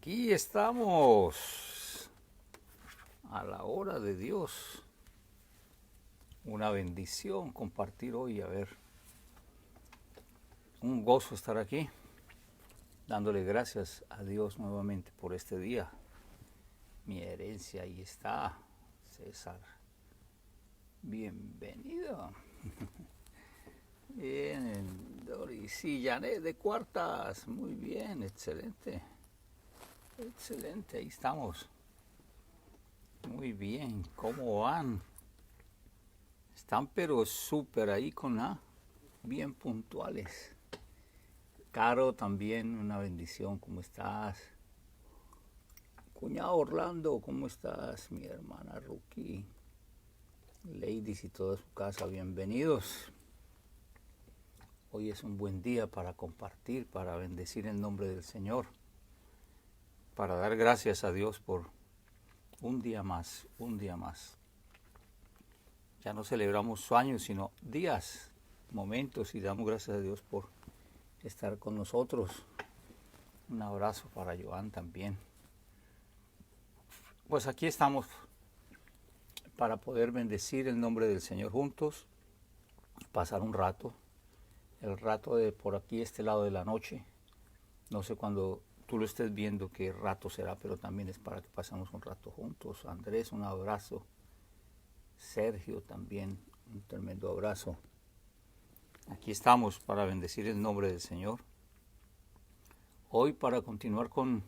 Aquí estamos a la hora de Dios. Una bendición compartir hoy. A ver, un gozo estar aquí, dándole gracias a Dios nuevamente por este día. Mi herencia, ahí está, César. Bienvenido. Bien, Doris y Janet de Cuartas. Muy bien, excelente. Excelente, ahí estamos. Muy bien, ¿cómo van? Están pero súper ahí con A, bien puntuales. Caro también, una bendición, ¿cómo estás? Cuñado Orlando, ¿cómo estás? Mi hermana Ruki, ladies y toda su casa, bienvenidos. Hoy es un buen día para compartir, para bendecir el nombre del Señor, para dar gracias a Dios por un día más, un día más. Ya no celebramos su año, sino días, momentos, y damos gracias a Dios por estar con nosotros. Un abrazo para Joan también. Pues aquí estamos para poder bendecir el nombre del Señor juntos, pasar un rato, el rato de por aquí, este lado de la noche. No sé cuándo tú lo estés viendo qué rato será, pero también es para que pasemos un rato juntos. Andrés, un abrazo. Sergio también, un tremendo abrazo. Aquí estamos para bendecir el nombre del Señor. Hoy para continuar con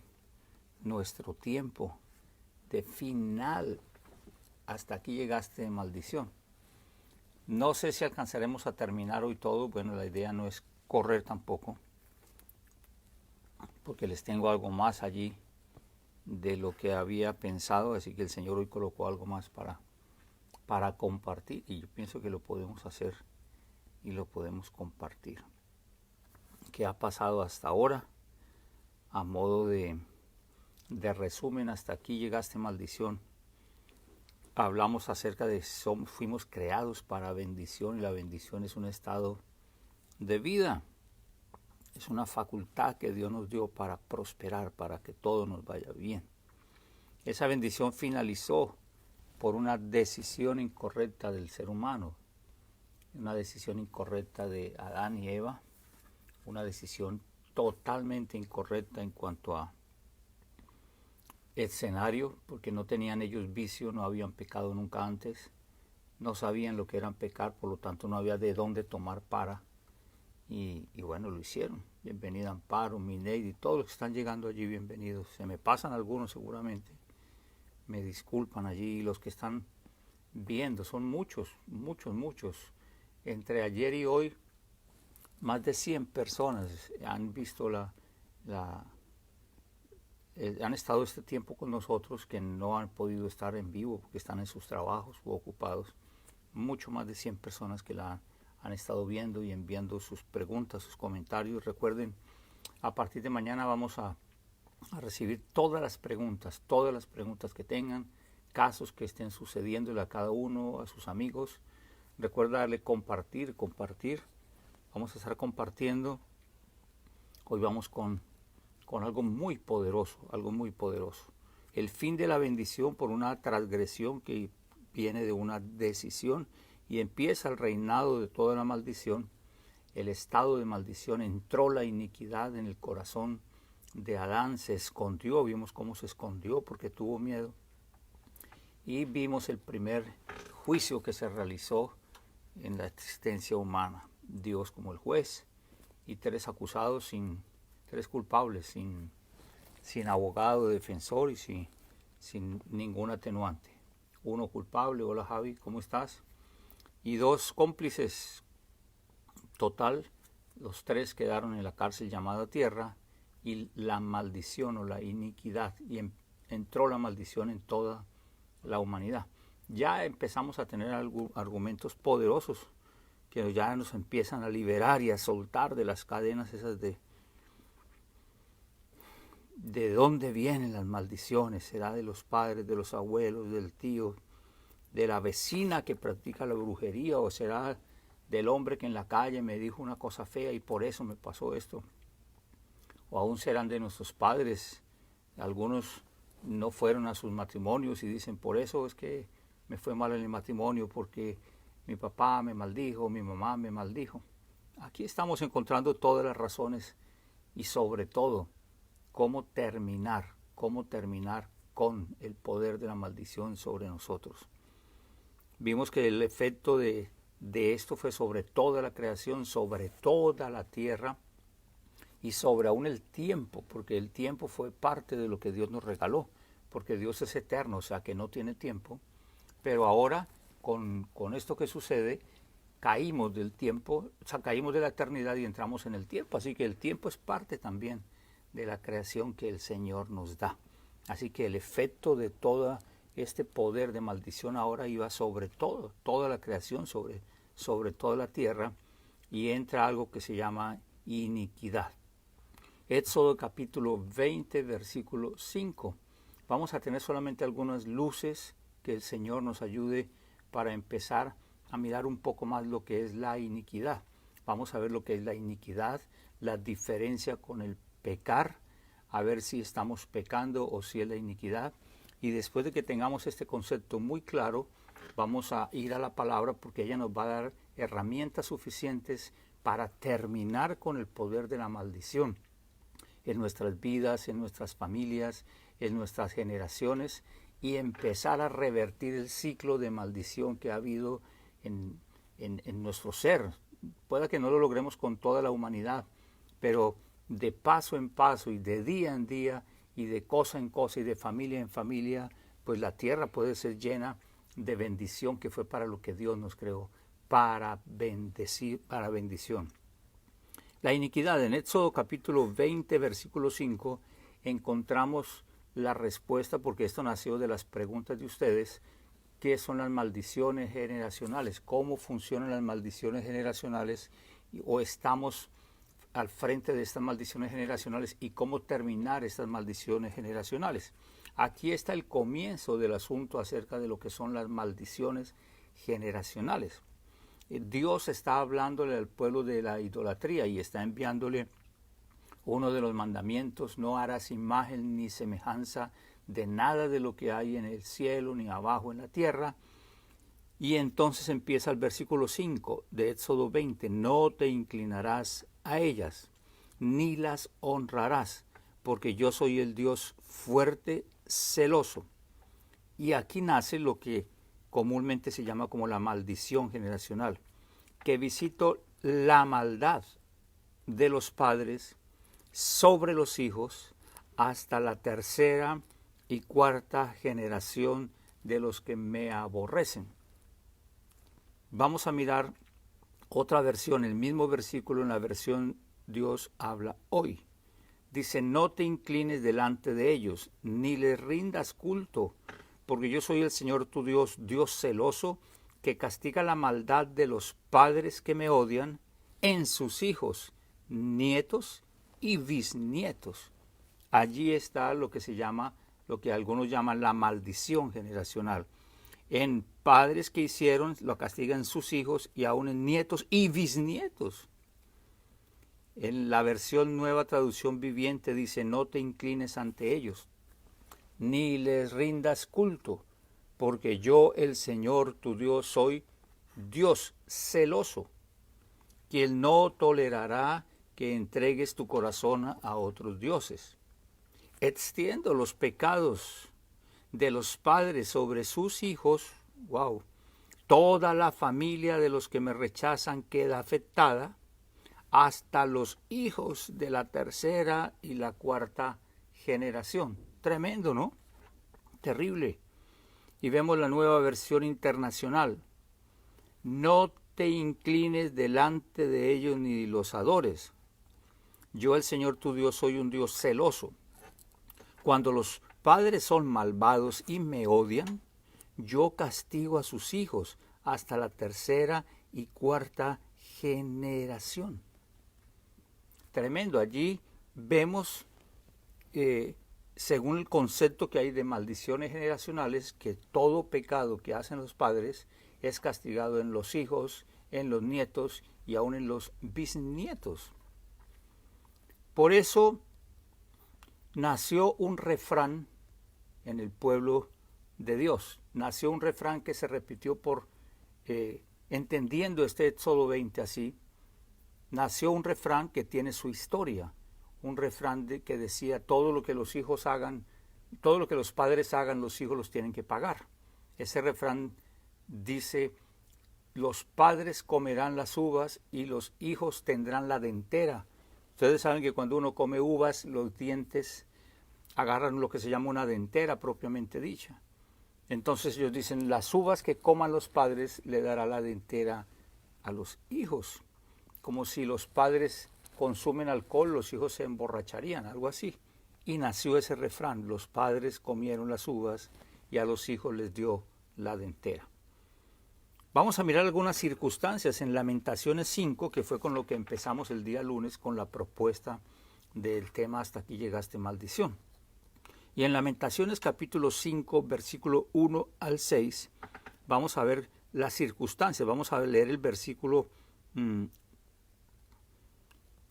nuestro tiempo de final. Hasta aquí llegaste, maldición. No sé si alcanzaremos a terminar hoy todo. Bueno, la idea no es correr tampoco, porque les tengo algo más allí de lo que había pensado. Así que el Señor hoy colocó algo más para compartir, y yo pienso que lo podemos hacer y lo podemos compartir. ¿Qué ha pasado hasta ahora? A modo de resumen, hasta aquí llegaste, maldición. Hablamos acerca de fuimos creados para bendición, y la bendición es un estado de vida. Es una facultad que Dios nos dio para prosperar, para que todo nos vaya bien. Esa bendición finalizó por una decisión incorrecta del ser humano, una decisión incorrecta de Adán y Eva, una decisión totalmente incorrecta en cuanto a escenario, porque no tenían ellos vicio, no habían pecado nunca antes, no sabían lo que eran pecar, por lo tanto no había de dónde tomar para, y bueno, lo hicieron. Bienvenida Amparo, Mineidi, todos los que están llegando allí, bienvenidos. Se me pasan algunos seguramente, me disculpan allí. Los que están viendo, son muchos, muchos, muchos. Entre ayer y hoy, más de 100 personas han visto han estado este tiempo con nosotros, que no han podido estar en vivo porque están en sus trabajos u ocupados. Mucho más de 100 personas que la han estado viendo y enviando sus preguntas, sus comentarios. Recuerden, a partir de mañana vamos a recibir todas las preguntas que tengan, casos que estén sucediéndole a cada uno, a sus amigos. Recuerda darle compartir. Vamos a estar compartiendo. Hoy vamos con algo muy poderoso, El fin de la bendición por una transgresión que viene de una decisión, y empieza el reinado de toda la maldición. El estado de maldición, entró la iniquidad en el corazón de Adán, se escondió, vimos cómo se escondió porque tuvo miedo. Y vimos el primer juicio que se realizó en la existencia humana. Dios como el juez y tres acusados, tres culpables, sin abogado defensor y sin ningún atenuante. Uno culpable, hola Javi, ¿cómo estás? Y dos cómplices, total, los tres quedaron en la cárcel llamada tierra, y la maldición o la iniquidad, y entró la maldición en toda la humanidad. Ya empezamos a tener argumentos poderosos que ya nos empiezan a liberar y a soltar de las cadenas esas de dónde vienen las maldiciones. ¿Será de los padres, de los abuelos, del tío, de la vecina que practica la brujería, o será del hombre que en la calle me dijo una cosa fea y por eso me pasó esto? O aún serán de nuestros padres, Algunos no fueron a sus matrimonios y dicen, por eso es que me fue mal en el matrimonio, porque mi papá me maldijo, mi mamá me maldijo. Aquí estamos encontrando todas las razones y sobre todo cómo terminar con el poder de la maldición sobre nosotros. Vimos que el efecto de esto fue sobre toda la creación, sobre toda la tierra y sobre aún el tiempo, porque el tiempo fue parte de lo que Dios nos regaló, porque Dios es eterno, o sea que no tiene tiempo, pero ahora con esto que sucede, caímos del tiempo, o sea, caímos de la eternidad y entramos en el tiempo, así que el tiempo es parte también de la creación que el Señor nos da. Así que el efecto de todo este poder de maldición ahora iba sobre todo, toda la creación, sobre toda la tierra, y entra algo que se llama iniquidad. Éxodo capítulo 20, versículo 5. Vamos a tener solamente algunas luces que el Señor nos ayude para empezar a mirar un poco más lo que es la iniquidad. Vamos a ver lo que es la iniquidad, la diferencia con el pecar, a ver si estamos pecando o si es la iniquidad. Y después de que tengamos este concepto muy claro, vamos a ir a la palabra porque ella nos va a dar herramientas suficientes para terminar con el poder de la maldición en nuestras vidas, en nuestras familias, en nuestras generaciones y empezar a revertir el ciclo de maldición que ha habido en nuestro ser. Puede que no lo logremos con toda la humanidad, pero de paso en paso y de día en día y de cosa en cosa y de familia en familia, pues la tierra puede ser llena de bendición, que fue para lo que Dios nos creó, para bendecir, para bendición. La iniquidad, en Éxodo capítulo 20, versículo 5, encontramos la respuesta, porque esto nació de las preguntas de ustedes, ¿qué son las maldiciones generacionales? ¿Cómo funcionan las maldiciones generacionales? ¿O estamos al frente de estas maldiciones generacionales y cómo terminar estas maldiciones generacionales? Aquí está el comienzo del asunto acerca de lo que son las maldiciones generacionales. Dios está hablándole al pueblo de la idolatría y está enviándole uno de los mandamientos: no harás imagen ni semejanza de nada de lo que hay en el cielo ni abajo en la tierra. Y entonces empieza el versículo 5 de Éxodo 20: no te inclinarás a ellas, ni las honrarás, porque yo soy el Dios fuerte, celoso. Y aquí nace lo que comúnmente se llama como la maldición generacional, que visito la maldad de los padres sobre los hijos hasta la tercera y cuarta generación de los que me aborrecen. Vamos a mirar otra versión, el mismo versículo en la versión Dios habla hoy. Dice: no te inclines delante de ellos, ni les rindas culto, porque yo soy el Señor tu Dios, Dios celoso, que castiga la maldad de los padres que me odian en sus hijos, nietos y bisnietos. Allí está lo que se llama, lo que algunos llaman la maldición generacional. En padres que hicieron, lo castigan sus hijos y aún en nietos y bisnietos. En la versión Nueva Traducción Viviente dice: no te inclines ante ellos, ni les rindas culto, porque yo, el Señor tu Dios, soy Dios celoso, quien no tolerará que entregues tu corazón a otros dioses. Extiendo los pecados de los padres sobre sus hijos. Wow. Toda la familia de los que me rechazan queda afectada, hasta los hijos de la tercera y la cuarta generación. Tremendo, ¿no? Terrible. Y vemos la nueva versión internacional: no te inclines delante de ellos ni los adores. Yo, el Señor tu Dios, soy un Dios celoso. Cuando los padres son malvados y me odian, yo castigo a sus hijos hasta la tercera y cuarta generación. Tremendo. Allí vemos, según el concepto que hay de maldiciones generacionales, que todo pecado que hacen los padres es castigado en los hijos, en los nietos y aún en los bisnietos. Por eso nació un refrán en el pueblo de Dios. Nació un refrán que se repitió entendiendo este Éxodo 20 así, nació un refrán que tiene su historia, un refrán que decía todo lo que los hijos hagan, todo lo que los padres hagan, los hijos los tienen que pagar. Ese refrán dice, los padres comerán las uvas y los hijos tendrán la dentera. Ustedes saben que cuando uno come uvas, los dientes agarran lo que se llama una dentera propiamente dicha. Entonces ellos dicen, las uvas que coman los padres le dará la dentera a los hijos. Como si los padres consumen alcohol, los hijos se emborracharían, algo así. Y nació ese refrán, los padres comieron las uvas y a los hijos les dio la dentera. Vamos a mirar algunas circunstancias en Lamentaciones 5, que fue con lo que empezamos el día lunes con la propuesta del tema Hasta aquí llegaste, maldición. Y en Lamentaciones capítulo 5, versículo 1 al 6, vamos a ver las circunstancias. Vamos a leer el versículo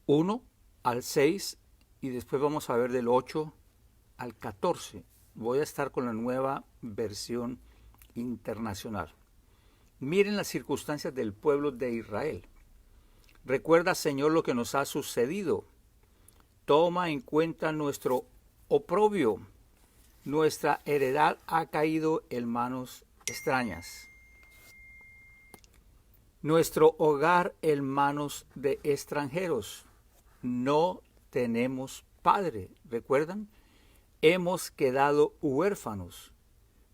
1 al 6 y después vamos a ver del 8 al 14. Voy a estar con la nueva versión internacional. Miren las circunstancias del pueblo de Israel. Recuerda, Señor, lo que nos ha sucedido. Toma en cuenta nuestro oprobio. Nuestra heredad ha caído en manos extrañas. Nuestro hogar en manos de extranjeros. No tenemos padre. ¿Recuerdan? Hemos quedado huérfanos.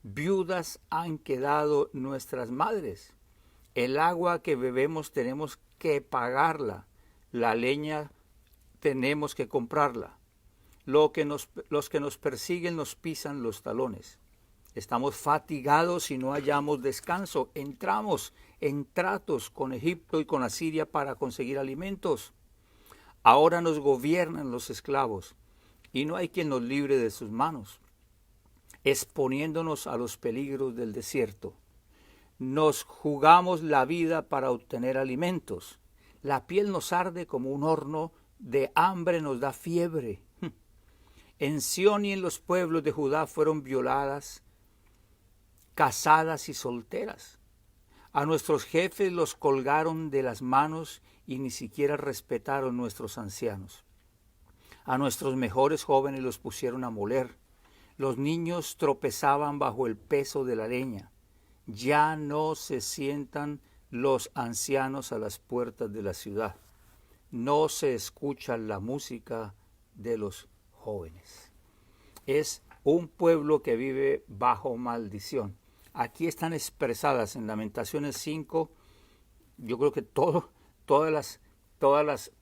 Viudas han quedado nuestras madres. El agua que bebemos tenemos que pagarla. La leña tenemos que comprarla. Los que nos persiguen nos pisan los talones. Estamos fatigados y no hallamos descanso. Entramos en tratos con Egipto y con Asiria para conseguir alimentos. Ahora nos gobiernan los esclavos y no hay quien nos libre de sus manos, exponiéndonos a los peligros del desierto. Nos jugamos la vida para obtener alimentos. La piel nos arde como un horno, de hambre nos da fiebre. En Sión y en los pueblos de Judá fueron violadas, casadas y solteras. A nuestros jefes los colgaron de las manos y ni siquiera respetaron nuestros ancianos. A nuestros mejores jóvenes los pusieron a moler. Los niños tropezaban bajo el peso de la leña. Ya no se sientan los ancianos a las puertas de la ciudad. No se escucha la música de los jóvenes. Es un pueblo que vive bajo maldición. Aquí están expresadas en Lamentaciones 5, yo creo que todas las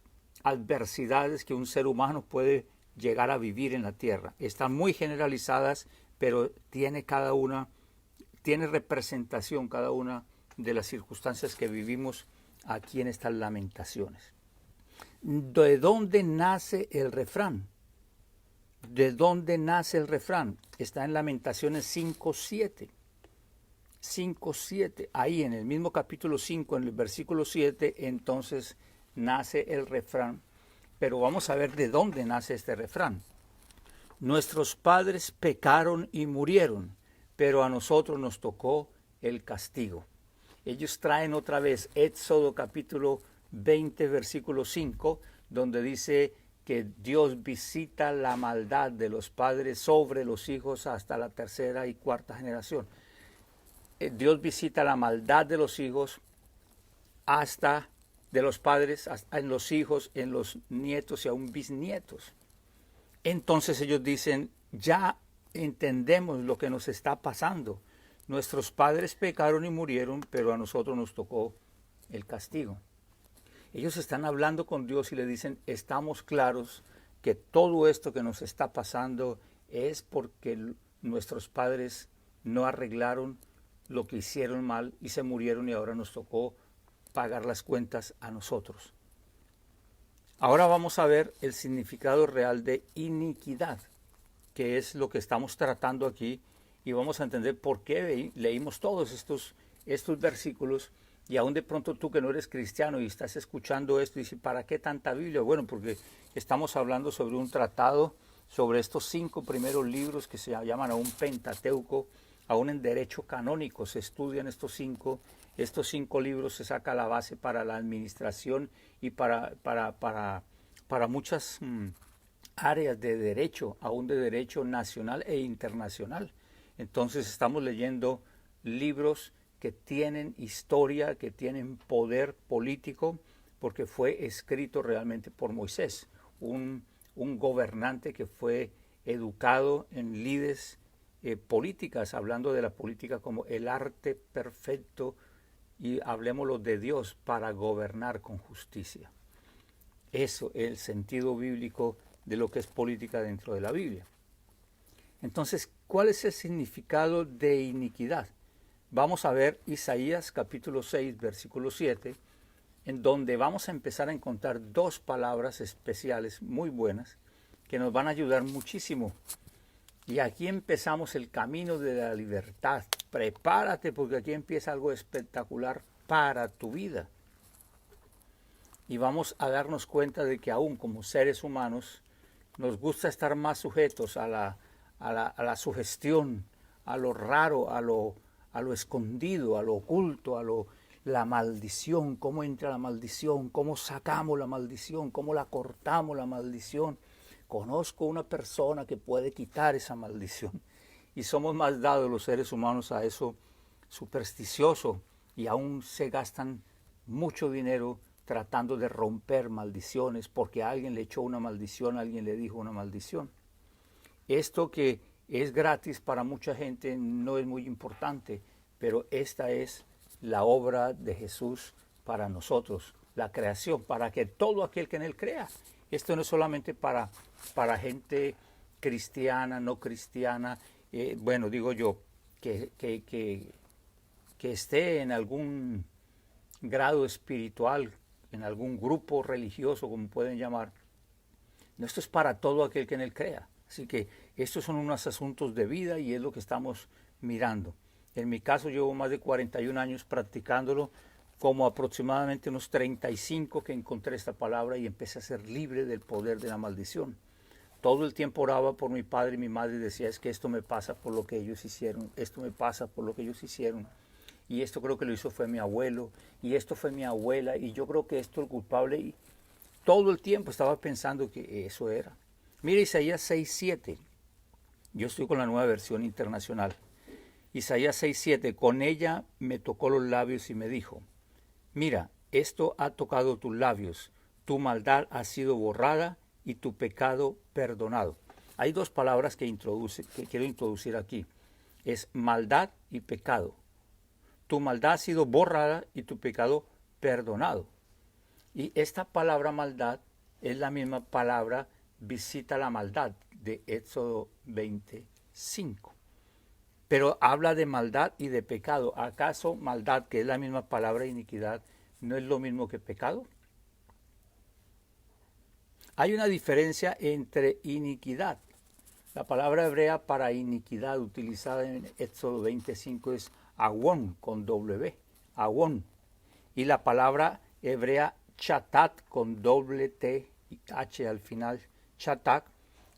adversidades que un ser humano puede llegar a vivir en la tierra. Están muy generalizadas, pero tiene representación cada una de las circunstancias que vivimos aquí en estas Lamentaciones. ¿De dónde nace el refrán? ¿De dónde nace el refrán? Está en Lamentaciones 5:7. 5:7. Ahí en el mismo capítulo 5, en el versículo 7, entonces nace el refrán. Pero vamos a ver de dónde nace este refrán. Nuestros padres pecaron y murieron, pero a nosotros nos tocó el castigo. Ellos traen otra vez Éxodo capítulo 20, versículo 5, donde dice que Dios visita la maldad de los padres sobre los hijos hasta la tercera y cuarta generación. Dios visita la maldad de los hijos hasta de los padres, en los hijos, en los nietos y aún bisnietos. Entonces ellos dicen, ya entendemos lo que nos está pasando. Nuestros padres pecaron y murieron, pero a nosotros nos tocó el castigo. Ellos están hablando con Dios y le dicen, estamos claros que todo esto que nos está pasando es porque nuestros padres no arreglaron lo que hicieron mal y se murieron y ahora nos tocó pagar las cuentas a nosotros. Ahora vamos a ver el significado real de iniquidad, que es lo que estamos tratando aquí, y vamos a entender por qué leímos todos estos versículos. Y aún de pronto tú que no eres cristiano y estás escuchando esto y dices, ¿para qué tanta Biblia? Bueno, porque estamos hablando sobre un tratado sobre estos 5 primeros libros que se llaman aún Pentateuco. Aún en derecho canónico se estudian estos 5. Estos 5 libros se saca la base para la administración y para muchas áreas de derecho, aún de derecho nacional e internacional. Entonces estamos leyendo libros que tienen historia, que tienen poder político, porque fue escrito realmente por Moisés, un gobernante que fue educado en lides políticas, hablando de la política como el arte perfecto, y hablemoslo de Dios para gobernar con justicia. Eso es el sentido bíblico de lo que es política dentro de la Biblia. Entonces, ¿cuál es el significado de iniquidad? Vamos a ver Isaías capítulo 6, versículo 7, en donde vamos a empezar a encontrar 2 palabras especiales muy buenas que nos van a ayudar muchísimo. Y aquí empezamos el camino de la libertad. Prepárate, porque aquí empieza algo espectacular para tu vida. Y vamos a darnos cuenta de que aún como seres humanos nos gusta estar más sujetos a la sugestión, a lo raro, a lo escondido, a lo oculto, la maldición, cómo entra la maldición, cómo sacamos la maldición, cómo la cortamos la maldición. Conozco una persona que puede quitar esa maldición. Y somos más dados los seres humanos a eso supersticioso, y aún se gastan mucho dinero tratando de romper maldiciones, porque a alguien le echó una maldición, a alguien le dijo una maldición. Esto que es gratis para mucha gente no es muy importante, pero esta es la obra de Jesús para nosotros, la creación, para que todo aquel que en Él crea. Esto no es solamente para gente cristiana, no cristiana, bueno, digo yo, que esté en algún grado espiritual, en algún grupo religioso, como pueden llamar. No, esto es para todo aquel que en Él crea. Así que estos son unos asuntos de vida y es lo que estamos mirando. En mi caso llevo más de 41 años practicándolo, como aproximadamente unos 35 que encontré esta palabra y empecé a ser libre del poder de la maldición. Todo el tiempo oraba por mi padre y mi madre y decía, es que esto me pasa por lo que ellos hicieron, esto me pasa por lo que ellos hicieron. Y esto creo que lo hizo fue mi abuelo, y esto fue mi abuela, y yo creo que esto es el culpable. Y todo el tiempo estaba pensando que eso era. Mira Isaías 6:7. Yo estoy con la Nueva Versión Internacional. Isaías 6:7. Con ella me tocó los labios y me dijo, mira, esto ha tocado tus labios, tu maldad ha sido borrada y tu pecado perdonado. Hay 2 palabras que quiero introducir aquí. Es maldad y pecado. Tu maldad ha sido borrada y tu pecado perdonado. Y esta palabra maldad es la misma palabra visita la maldad de Éxodo 25. Pero habla de maldad y de pecado. ¿Acaso maldad, que es la misma palabra iniquidad, no es lo mismo que pecado? Hay una diferencia entre iniquidad. La palabra hebrea para iniquidad utilizada en Éxodo 25 es awon, con W, awon. Y la palabra hebrea chatat, con doble T y H al final, chatat,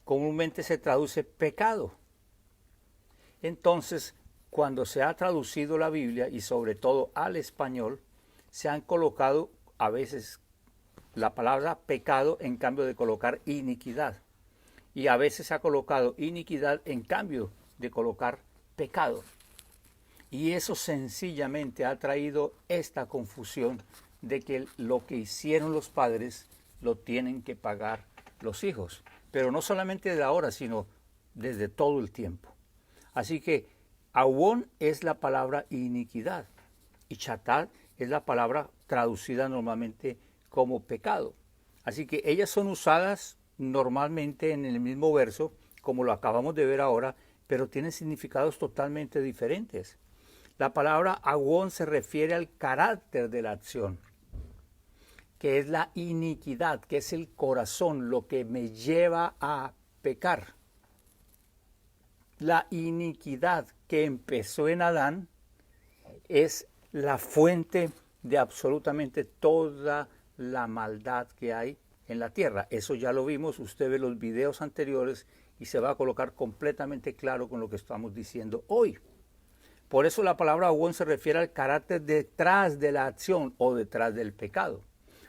comúnmente se traduce pecado. Entonces, cuando se ha traducido la Biblia, y sobre todo al español, se han colocado a veces la palabra pecado en cambio de colocar iniquidad. Y a veces se ha colocado iniquidad en cambio de colocar pecado. Y eso sencillamente ha traído esta confusión de que lo que hicieron los padres lo tienen que pagar los hijos. Pero no solamente de ahora, sino desde todo el tiempo. Así que awon es la palabra iniquidad y chatat es la palabra traducida normalmente como pecado. Así que ellas son usadas normalmente en el mismo verso, como lo acabamos de ver ahora, pero tienen significados totalmente diferentes. La palabra awon se refiere al carácter de la acción, que es la iniquidad, que es el corazón, lo que me lleva a pecar. La iniquidad que empezó en Adán es la fuente de absolutamente toda la maldad que hay en la tierra. Eso ya lo vimos, usted ve los videos anteriores y se va a colocar completamente claro con lo que estamos diciendo hoy. Por eso la palabra aún se refiere al carácter detrás de la acción o detrás del pecado.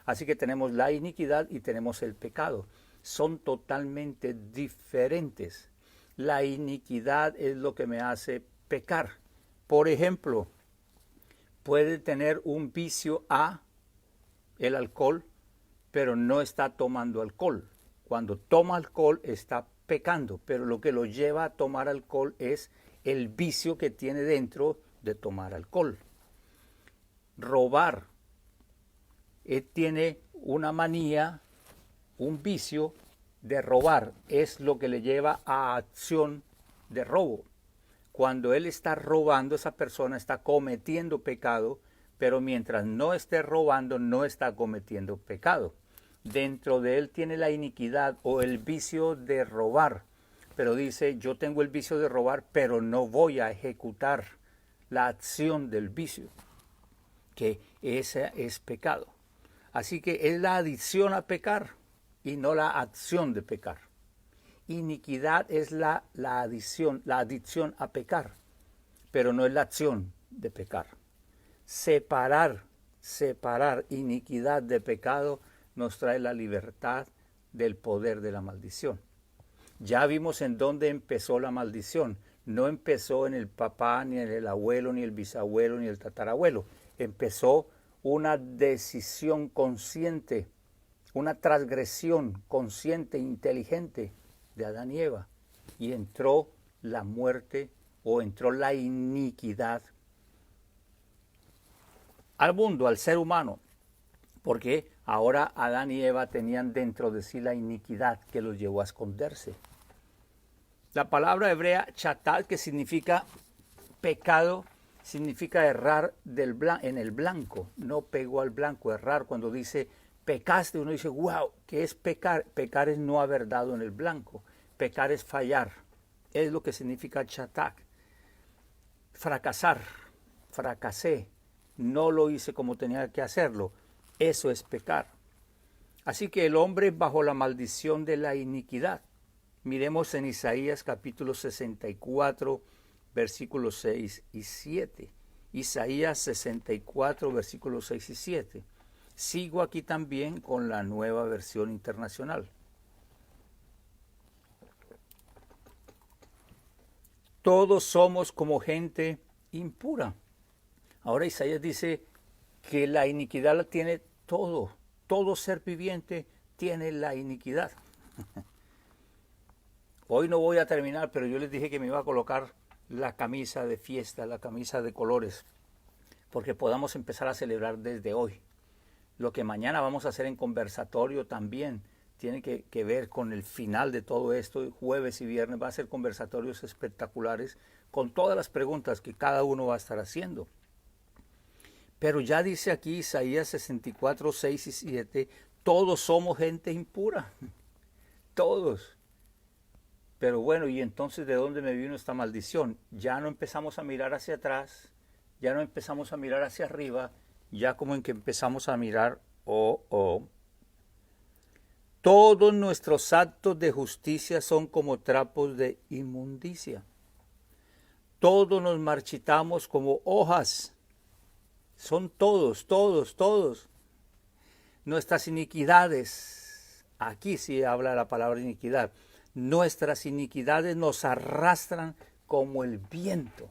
Así que tenemos la iniquidad y tenemos el pecado. Son totalmente diferentes. La iniquidad es lo que me hace pecar. Por ejemplo, puede tener un vicio a el alcohol, pero no está tomando alcohol. Cuando toma alcohol está pecando, pero lo que lo lleva a tomar alcohol es el vicio que tiene dentro de tomar alcohol. Robar. Él tiene una manía, un vicio de robar. Es lo que le lleva a acción de robo. Cuando él está robando, esa persona está cometiendo pecado, pero mientras no esté robando, no está cometiendo pecado. Dentro de él tiene la iniquidad o el vicio de robar. Pero dice, yo tengo el vicio de robar, pero no voy a ejecutar la acción del vicio, que ese es pecado. Así que es la adicción a pecar y no la acción de pecar. Iniquidad es la adicción a pecar, pero no es la acción de pecar. Separar iniquidad de pecado nos trae la libertad del poder de la maldición. Ya vimos en dónde empezó la maldición. No empezó en el papá, ni en el abuelo, ni el bisabuelo, ni el tatarabuelo. Empezó una decisión consciente, una transgresión consciente, inteligente de Adán y Eva. Y entró la muerte o entró la iniquidad al mundo, al ser humano. Porque ahora Adán y Eva tenían dentro de sí la iniquidad que los llevó a esconderse. La palabra hebrea chatat, que significa pecado, significa errar en el blanco. No pegó al blanco, errar. Cuando dice pecaste, uno dice, wow, ¿qué es pecar? Pecar es no haber dado en el blanco. Pecar es fallar. Es lo que significa chatat. Fracasar, fracasé, no lo hice como tenía que hacerlo. Eso es pecar. Así que el hombre bajo la maldición de la iniquidad. Miremos en Isaías capítulo 64, versículos 6 y 7. Isaías 64, versículos 6 y 7. Sigo aquí también con la Nueva Versión Internacional. Todos somos como gente impura. Ahora Isaías dice que la iniquidad la tiene todo. Todo ser viviente tiene la iniquidad. Hoy no voy a terminar, pero yo les dije que me iba a colocar la camisa de fiesta, la camisa de colores, porque podamos empezar a celebrar desde hoy. Lo que mañana vamos a hacer en conversatorio también tiene que ver con el final de todo esto. Jueves y viernes va a ser conversatorios espectaculares con todas las preguntas que cada uno va a estar haciendo. Pero ya dice aquí Isaías 64, 6 y 7, todos somos gente impura, todos. Pero bueno, ¿y entonces de dónde me vino esta maldición? Ya no empezamos a mirar hacia atrás, ya no empezamos a mirar hacia arriba, ya como en que empezamos a mirar, todos nuestros actos de justicia son como trapos de inmundicia. Todos nos marchitamos como hojas. Son todos. Nuestras iniquidades, aquí sí habla la palabra iniquidad, nuestras iniquidades nos arrastran como el viento.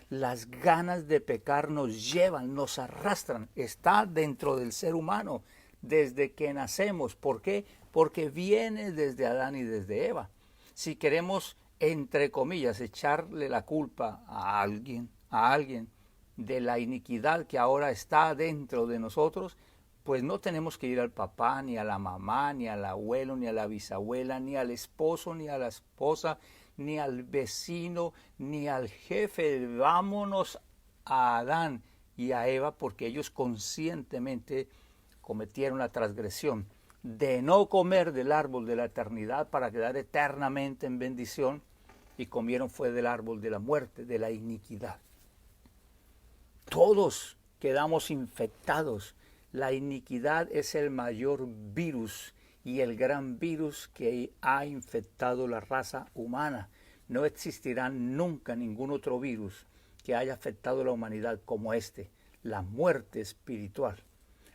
Las ganas de pecar nos llevan, nos arrastran. Está dentro del ser humano desde que nacemos. ¿Por qué? Porque viene desde Adán y desde Eva. Si queremos, entre comillas, echarle la culpa a alguien de la iniquidad que ahora está dentro de nosotros, pues no tenemos que ir al papá, ni a la mamá, ni al abuelo, ni a la bisabuela, ni al esposo, ni a la esposa, ni al vecino, ni al jefe. Vámonos a Adán y a Eva, porque ellos conscientemente cometieron la transgresión de no comer del árbol de la eternidad para quedar eternamente en bendición, y comieron fue del árbol de la muerte, de la iniquidad. Todos quedamos infectados. La iniquidad es el mayor virus y el gran virus que ha infectado la raza humana. No existirá nunca ningún otro virus que haya afectado a la humanidad como este, la muerte espiritual.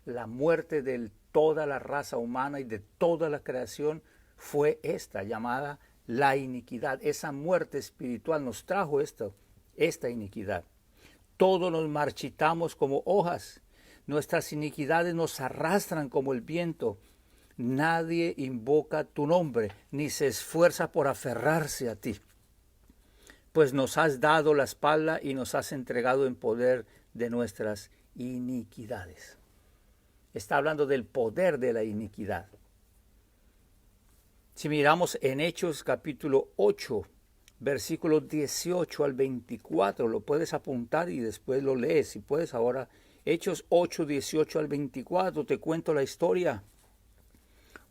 La muerte de toda la raza humana y de toda la creación fue esta, llamada la iniquidad. Esa muerte espiritual nos trajo esta iniquidad. Todos nos marchitamos como hojas. Nuestras iniquidades nos arrastran como el viento. Nadie invoca tu nombre, ni se esfuerza por aferrarse a ti. Pues nos has dado la espalda y nos has entregado en poder de nuestras iniquidades. Está hablando del poder de la iniquidad. Si miramos en Hechos capítulo 8, versículos 18 al 24, lo puedes apuntar y después lo lees. Si puedes ahora, Hechos 8, 18 al 24, te cuento la historia.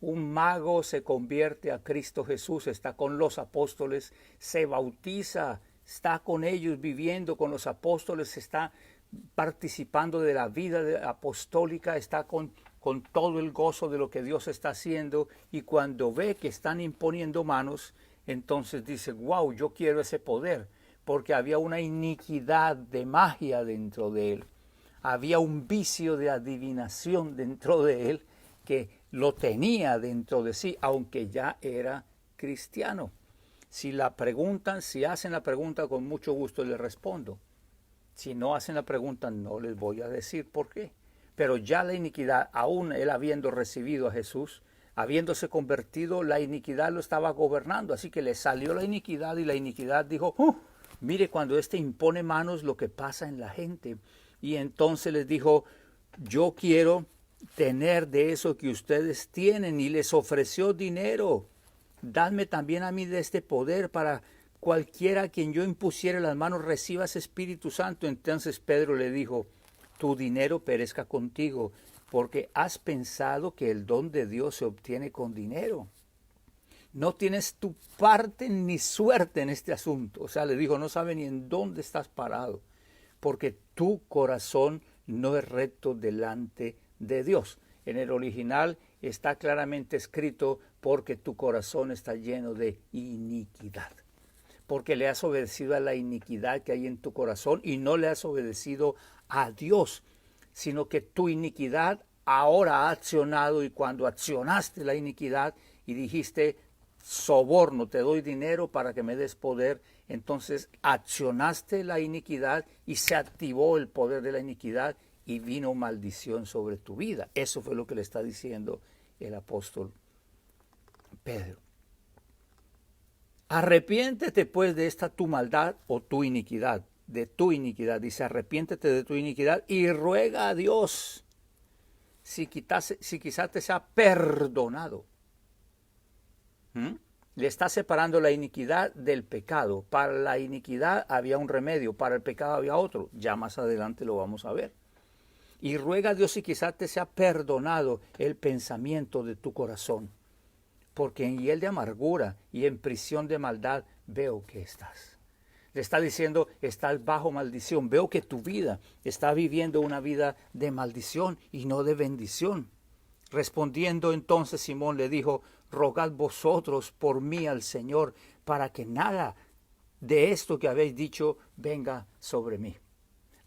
Un mago se convierte a Cristo Jesús, está con los apóstoles, se bautiza, está con ellos viviendo con los apóstoles, está participando de la vida apostólica, está con todo el gozo de lo que Dios está haciendo, y cuando ve que están imponiendo manos, entonces dice, wow, yo quiero ese poder, porque había una iniquidad de magia dentro de él, había un vicio de adivinación dentro de él que lo tenía dentro de sí, aunque ya era cristiano. Si hacen la pregunta, con mucho gusto les respondo. Si no hacen la pregunta, no les voy a decir por qué. Pero ya la iniquidad, aún él habiendo recibido a Jesús, habiéndose convertido, la iniquidad lo estaba gobernando. Así que le salió la iniquidad y la iniquidad dijo, mire cuando éste impone manos lo que pasa en la gente. Y entonces les dijo, yo quiero tener de eso que ustedes tienen, y les ofreció dinero. Dadme también a mí de este poder para cualquiera a quien yo impusiere las manos reciba ese Espíritu Santo. Entonces Pedro le dijo, tu dinero perezca contigo, porque has pensado que el don de Dios se obtiene con dinero. No tienes tu parte ni suerte en este asunto. O sea, le dijo, no sabe ni en dónde estás parado, porque tu corazón no es recto delante de Dios. En el original está claramente escrito, porque tu corazón está lleno de iniquidad. Porque le has obedecido a la iniquidad que hay en tu corazón y no le has obedecido a Dios, sino que tu iniquidad ahora ha accionado, y cuando accionaste la iniquidad y dijiste, soborno, te doy dinero para que me des poder, entonces accionaste la iniquidad y se activó el poder de la iniquidad y vino maldición sobre tu vida. Eso fue lo que le está diciendo el apóstol Pedro. Arrepiéntete pues de esta tu maldad o tu iniquidad, de tu iniquidad. Dice, arrepiéntete de tu iniquidad y ruega a Dios si quizás te sea perdonado. Le está separando la iniquidad del pecado. Para la iniquidad había un remedio, para el pecado había otro. Ya más adelante lo vamos a ver. Y ruega a Dios si quizás te sea perdonado el pensamiento de tu corazón, porque en hiel de amargura y en prisión de maldad veo que estás. Le está diciendo, estás bajo maldición. Veo que tu vida está viviendo una vida de maldición y no de bendición. Respondiendo entonces Simón le dijo, rogad vosotros por mí al Señor, para que nada de esto que habéis dicho venga sobre mí.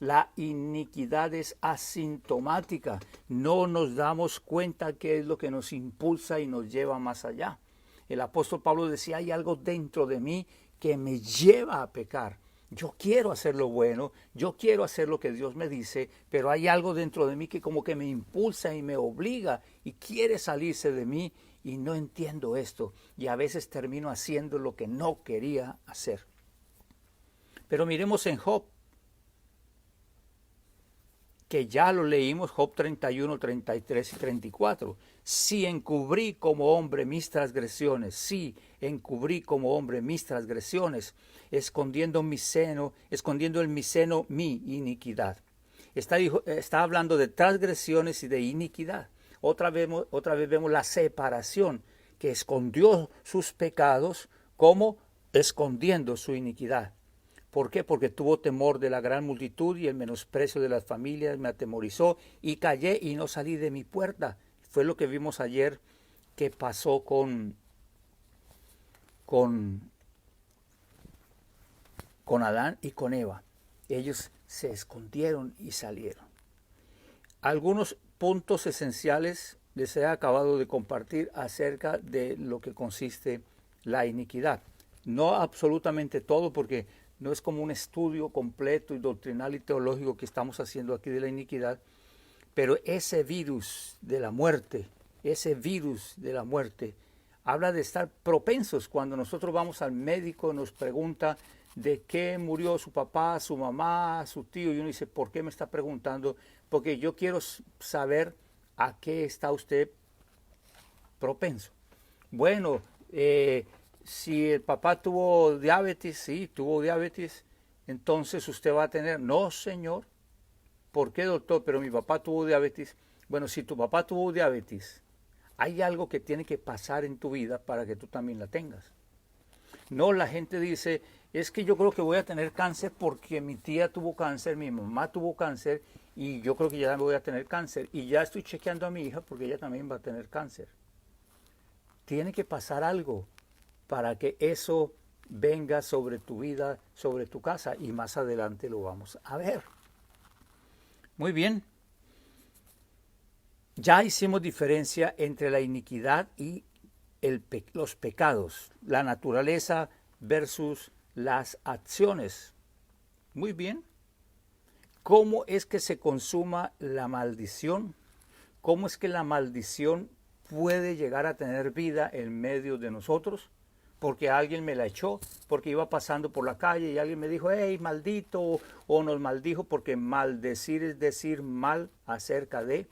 La iniquidad es asintomática. No nos damos cuenta qué es lo que nos impulsa y nos lleva más allá. El apóstol Pablo decía, hay algo dentro de mí que me lleva a pecar. Yo quiero hacer lo bueno, yo quiero hacer lo que Dios me dice, pero hay algo dentro de mí que como que me impulsa y me obliga y quiere salirse de mí, y no entiendo esto. Y a veces termino haciendo lo que no quería hacer. Pero miremos en Job, que ya lo leímos, Job 31, 33 y 34. Sí encubrí como hombre mis transgresiones, sí encubrí como hombre mis transgresiones, escondiendo en mi seno mi iniquidad. Está hablando de transgresiones y de iniquidad. Otra vez vemos la separación, que escondió sus pecados como escondiendo su iniquidad. ¿Por qué? Porque tuvo temor de la gran multitud y el menosprecio de las familias me atemorizó, y callé y no salí de mi puerta. Fue lo que vimos ayer, que pasó con Adán y con Eva. Ellos se escondieron y salieron. Algunos puntos esenciales les he acabado de compartir acerca de lo que consiste la iniquidad. No absolutamente todo, porque no es como un estudio completo y doctrinal y teológico que estamos haciendo aquí de la iniquidad, pero ese virus de la muerte, habla de estar propensos. Cuando nosotros vamos al médico, nos pregunta de qué murió su papá, su mamá, su tío, y uno dice, ¿por qué me está preguntando? Porque yo quiero saber a qué está usted propenso. Bueno, si el papá tuvo diabetes, sí, tuvo diabetes, entonces usted va a tener, no señor, ¿por qué doctor? Pero mi papá tuvo diabetes. Bueno, si tu papá tuvo diabetes, hay algo que tiene que pasar en tu vida para que tú también la tengas. No, la gente dice, es que yo creo que voy a tener cáncer porque mi tía tuvo cáncer, mi mamá tuvo cáncer y yo creo que ya voy a tener cáncer. Y ya estoy chequeando a mi hija porque ella también va a tener cáncer. Tiene que pasar algo para que eso venga sobre tu vida, sobre tu casa, y más adelante lo vamos a ver. Muy bien. Ya hicimos diferencia entre la iniquidad y los pecados, la naturaleza versus las acciones. Muy bien. ¿Cómo es que se consuma la maldición? ¿Cómo es que la maldición puede llegar a tener vida en medio de nosotros? Porque alguien me la echó, porque iba pasando por la calle y alguien me dijo, hey, maldito, o nos maldijo, porque maldecir es decir mal acerca de,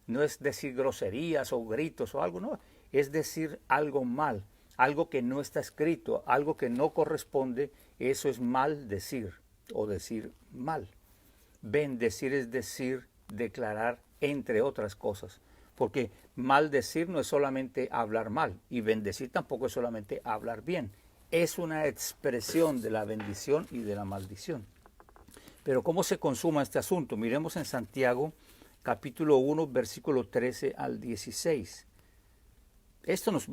no es decir groserías o gritos o algo, no, es decir algo mal, algo que no está escrito, algo que no corresponde, eso es maldecir o decir mal. Bendecir es decir, declarar, entre otras cosas. Porque maldecir no es solamente hablar mal, y bendecir tampoco es solamente hablar bien. Es una expresión de la bendición y de la maldición. Pero ¿cómo se consuma este asunto? Miremos en Santiago, capítulo 1, versículo 13 al 16. Esto nos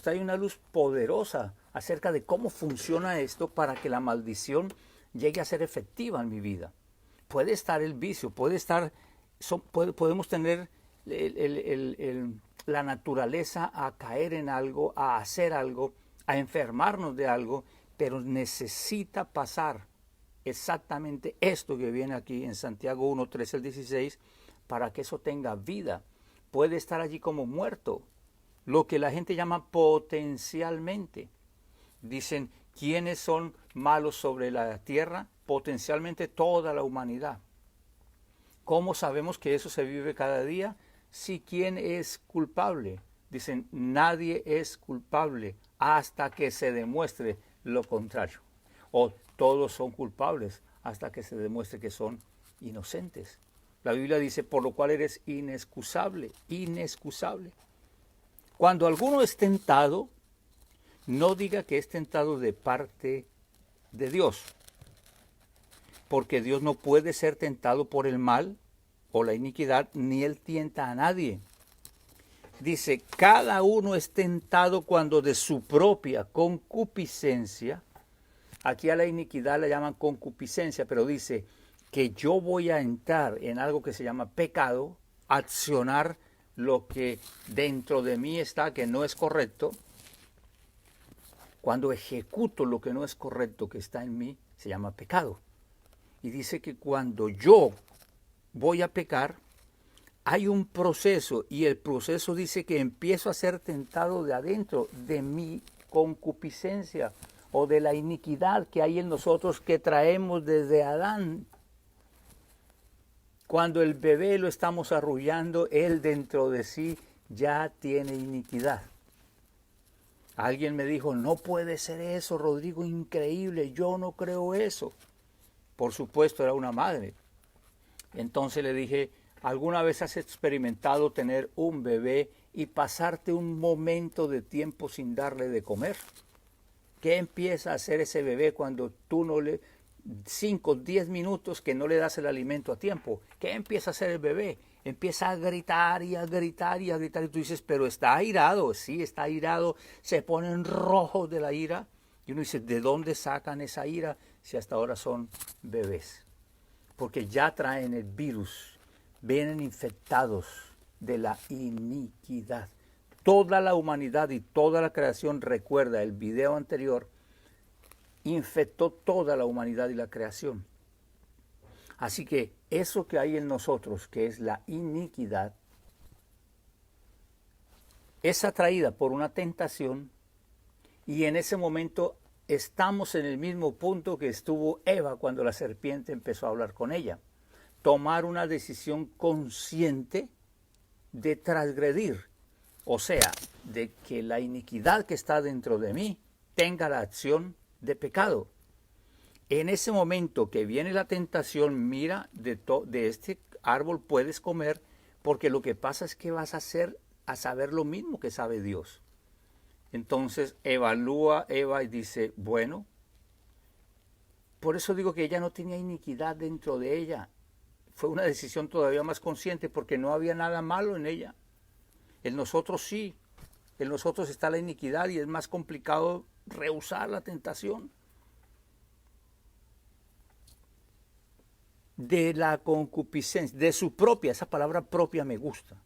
trae una luz poderosa acerca de cómo funciona esto para que la maldición llegue a ser efectiva en mi vida. Puede estar el vicio, podemos tener la naturaleza a caer en algo, a hacer algo, a enfermarnos de algo, pero necesita pasar exactamente esto que viene aquí en Santiago 1, 13 al 16, para que eso tenga vida. Puede estar allí como muerto, lo que la gente llama potencialmente. Dicen, ¿quiénes son malos sobre la tierra? Potencialmente toda la humanidad. ¿Cómo sabemos que eso se vive cada día? Si ¿quién es culpable? Dicen, nadie es culpable hasta que se demuestre lo contrario. O todos son culpables hasta que se demuestre que son inocentes. La Biblia dice, por lo cual eres inexcusable, inexcusable. Cuando alguno es tentado, no diga que es tentado de parte de Dios, porque Dios no puede ser tentado por el mal o la iniquidad, ni Él tienta a nadie. Dice, cada uno es tentado cuando de su propia concupiscencia, aquí a la iniquidad la llaman concupiscencia, pero dice que yo voy a entrar en algo que se llama pecado, accionar lo que dentro de mí está, que no es correcto. Cuando ejecuto lo que no es correcto que está en mí, se llama pecado. Y dice que cuando yo voy a pecar, hay un proceso, y el proceso dice que empiezo a ser tentado de adentro, de mi concupiscencia o de la iniquidad que hay en nosotros que traemos desde Adán. Cuando el bebé lo estamos arrullando, él dentro de sí ya tiene iniquidad. Alguien me dijo, no puede ser eso, Rodrigo, increíble, yo no creo eso. Por supuesto, era una madre. Entonces le dije, ¿alguna vez has experimentado tener un bebé y pasarte un momento de tiempo sin darle de comer? ¿Qué empieza a hacer ese bebé cuando tú no le... 5, 10 minutos que no le das el alimento a tiempo? ¿Qué empieza a hacer el bebé? empieza a gritar y a gritar y a gritar. Y tú dices, pero está airado. Sí, está airado. Se ponen rojos de la ira. Y uno dice, ¿de dónde sacan esa ira si hasta ahora son bebés? Porque ya traen el virus. Vienen infectados de la iniquidad. Toda la humanidad y toda la creación, recuerda el video anterior, infectó toda la humanidad y la creación. Así que eso que hay en nosotros, que es la iniquidad, es atraída por una tentación y en ese momento estamos en el mismo punto que estuvo Eva cuando la serpiente empezó a hablar con ella. Tomar una decisión consciente de transgredir, o sea, de que la iniquidad que está dentro de mí tenga la acción de pecado. En ese momento que viene la tentación, mira, de este árbol puedes comer, porque lo que pasa es que vas a saber lo mismo que sabe Dios. Entonces evalúa Eva y dice, bueno, por eso digo que ella no tenía iniquidad dentro de ella. Fue una decisión todavía más consciente porque no había nada malo en ella. En nosotros sí, en nosotros está la iniquidad y es más complicado rehusar la tentación. De la concupiscencia, de su propia, esa palabra propia me gusta.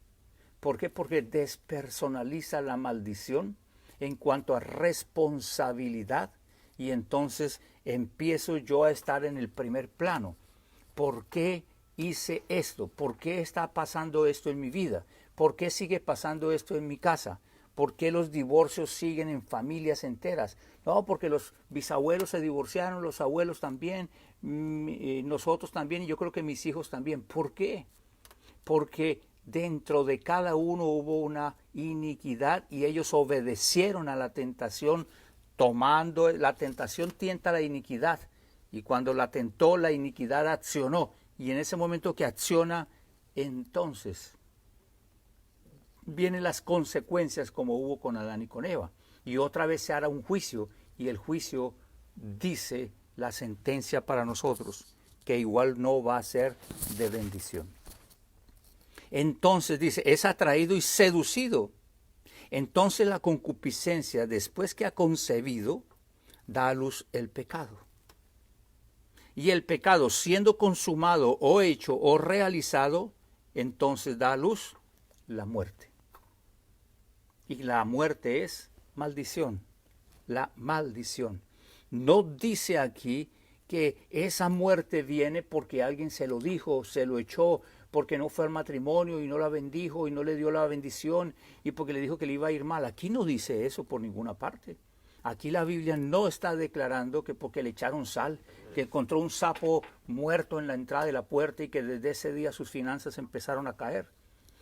¿Por qué? Porque despersonaliza la maldición en cuanto a responsabilidad y entonces empiezo yo a estar en el primer plano. ¿Por qué hice esto? ¿Por qué está pasando esto en mi vida? ¿Por qué sigue pasando esto en mi casa? ¿Por qué los divorcios siguen en familias enteras? No, porque los bisabuelos se divorciaron, los abuelos también, nosotros también y yo creo que mis hijos también. ¿Por qué? Porque dentro de cada uno hubo una iniquidad y ellos obedecieron a la tentación, tomando, la tentación tienta la iniquidad y cuando la tentó la iniquidad accionó y en ese momento que acciona, entonces vienen las consecuencias como hubo con Adán y con Eva. Y otra vez se hará un juicio y el juicio dice la sentencia para nosotros, que igual no va a ser de bendición. Entonces dice, es atraído y seducido. Entonces la concupiscencia, después que ha concebido, da a luz el pecado. Y el pecado, siendo consumado o hecho o realizado, entonces da a luz la muerte. Y la muerte es maldición, la maldición. No dice aquí que esa muerte viene porque alguien se lo dijo, se lo echó, porque no fue al matrimonio y no la bendijo y no le dio la bendición y porque le dijo que le iba a ir mal. Aquí no dice eso por ninguna parte. Aquí la Biblia no está declarando que porque le echaron sal, que encontró un sapo muerto en la entrada de la puerta y que desde ese día sus finanzas empezaron a caer.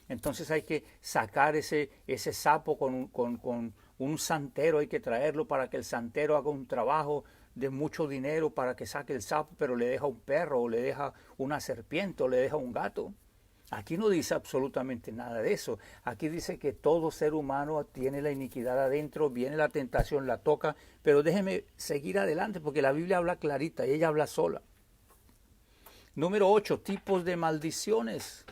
Entonces hay que sacar ese sapo con un santero, hay que traerlo para que el santero haga un trabajo de mucho dinero para que saque el sapo, pero le deja un perro, o le deja una serpiente, o le deja un gato. Aquí no dice absolutamente nada de eso. Aquí dice que todo ser humano tiene la iniquidad adentro, viene la tentación, la toca, pero déjeme seguir adelante porque la Biblia habla clarita y ella habla sola. Número 8, tipos de maldiciones.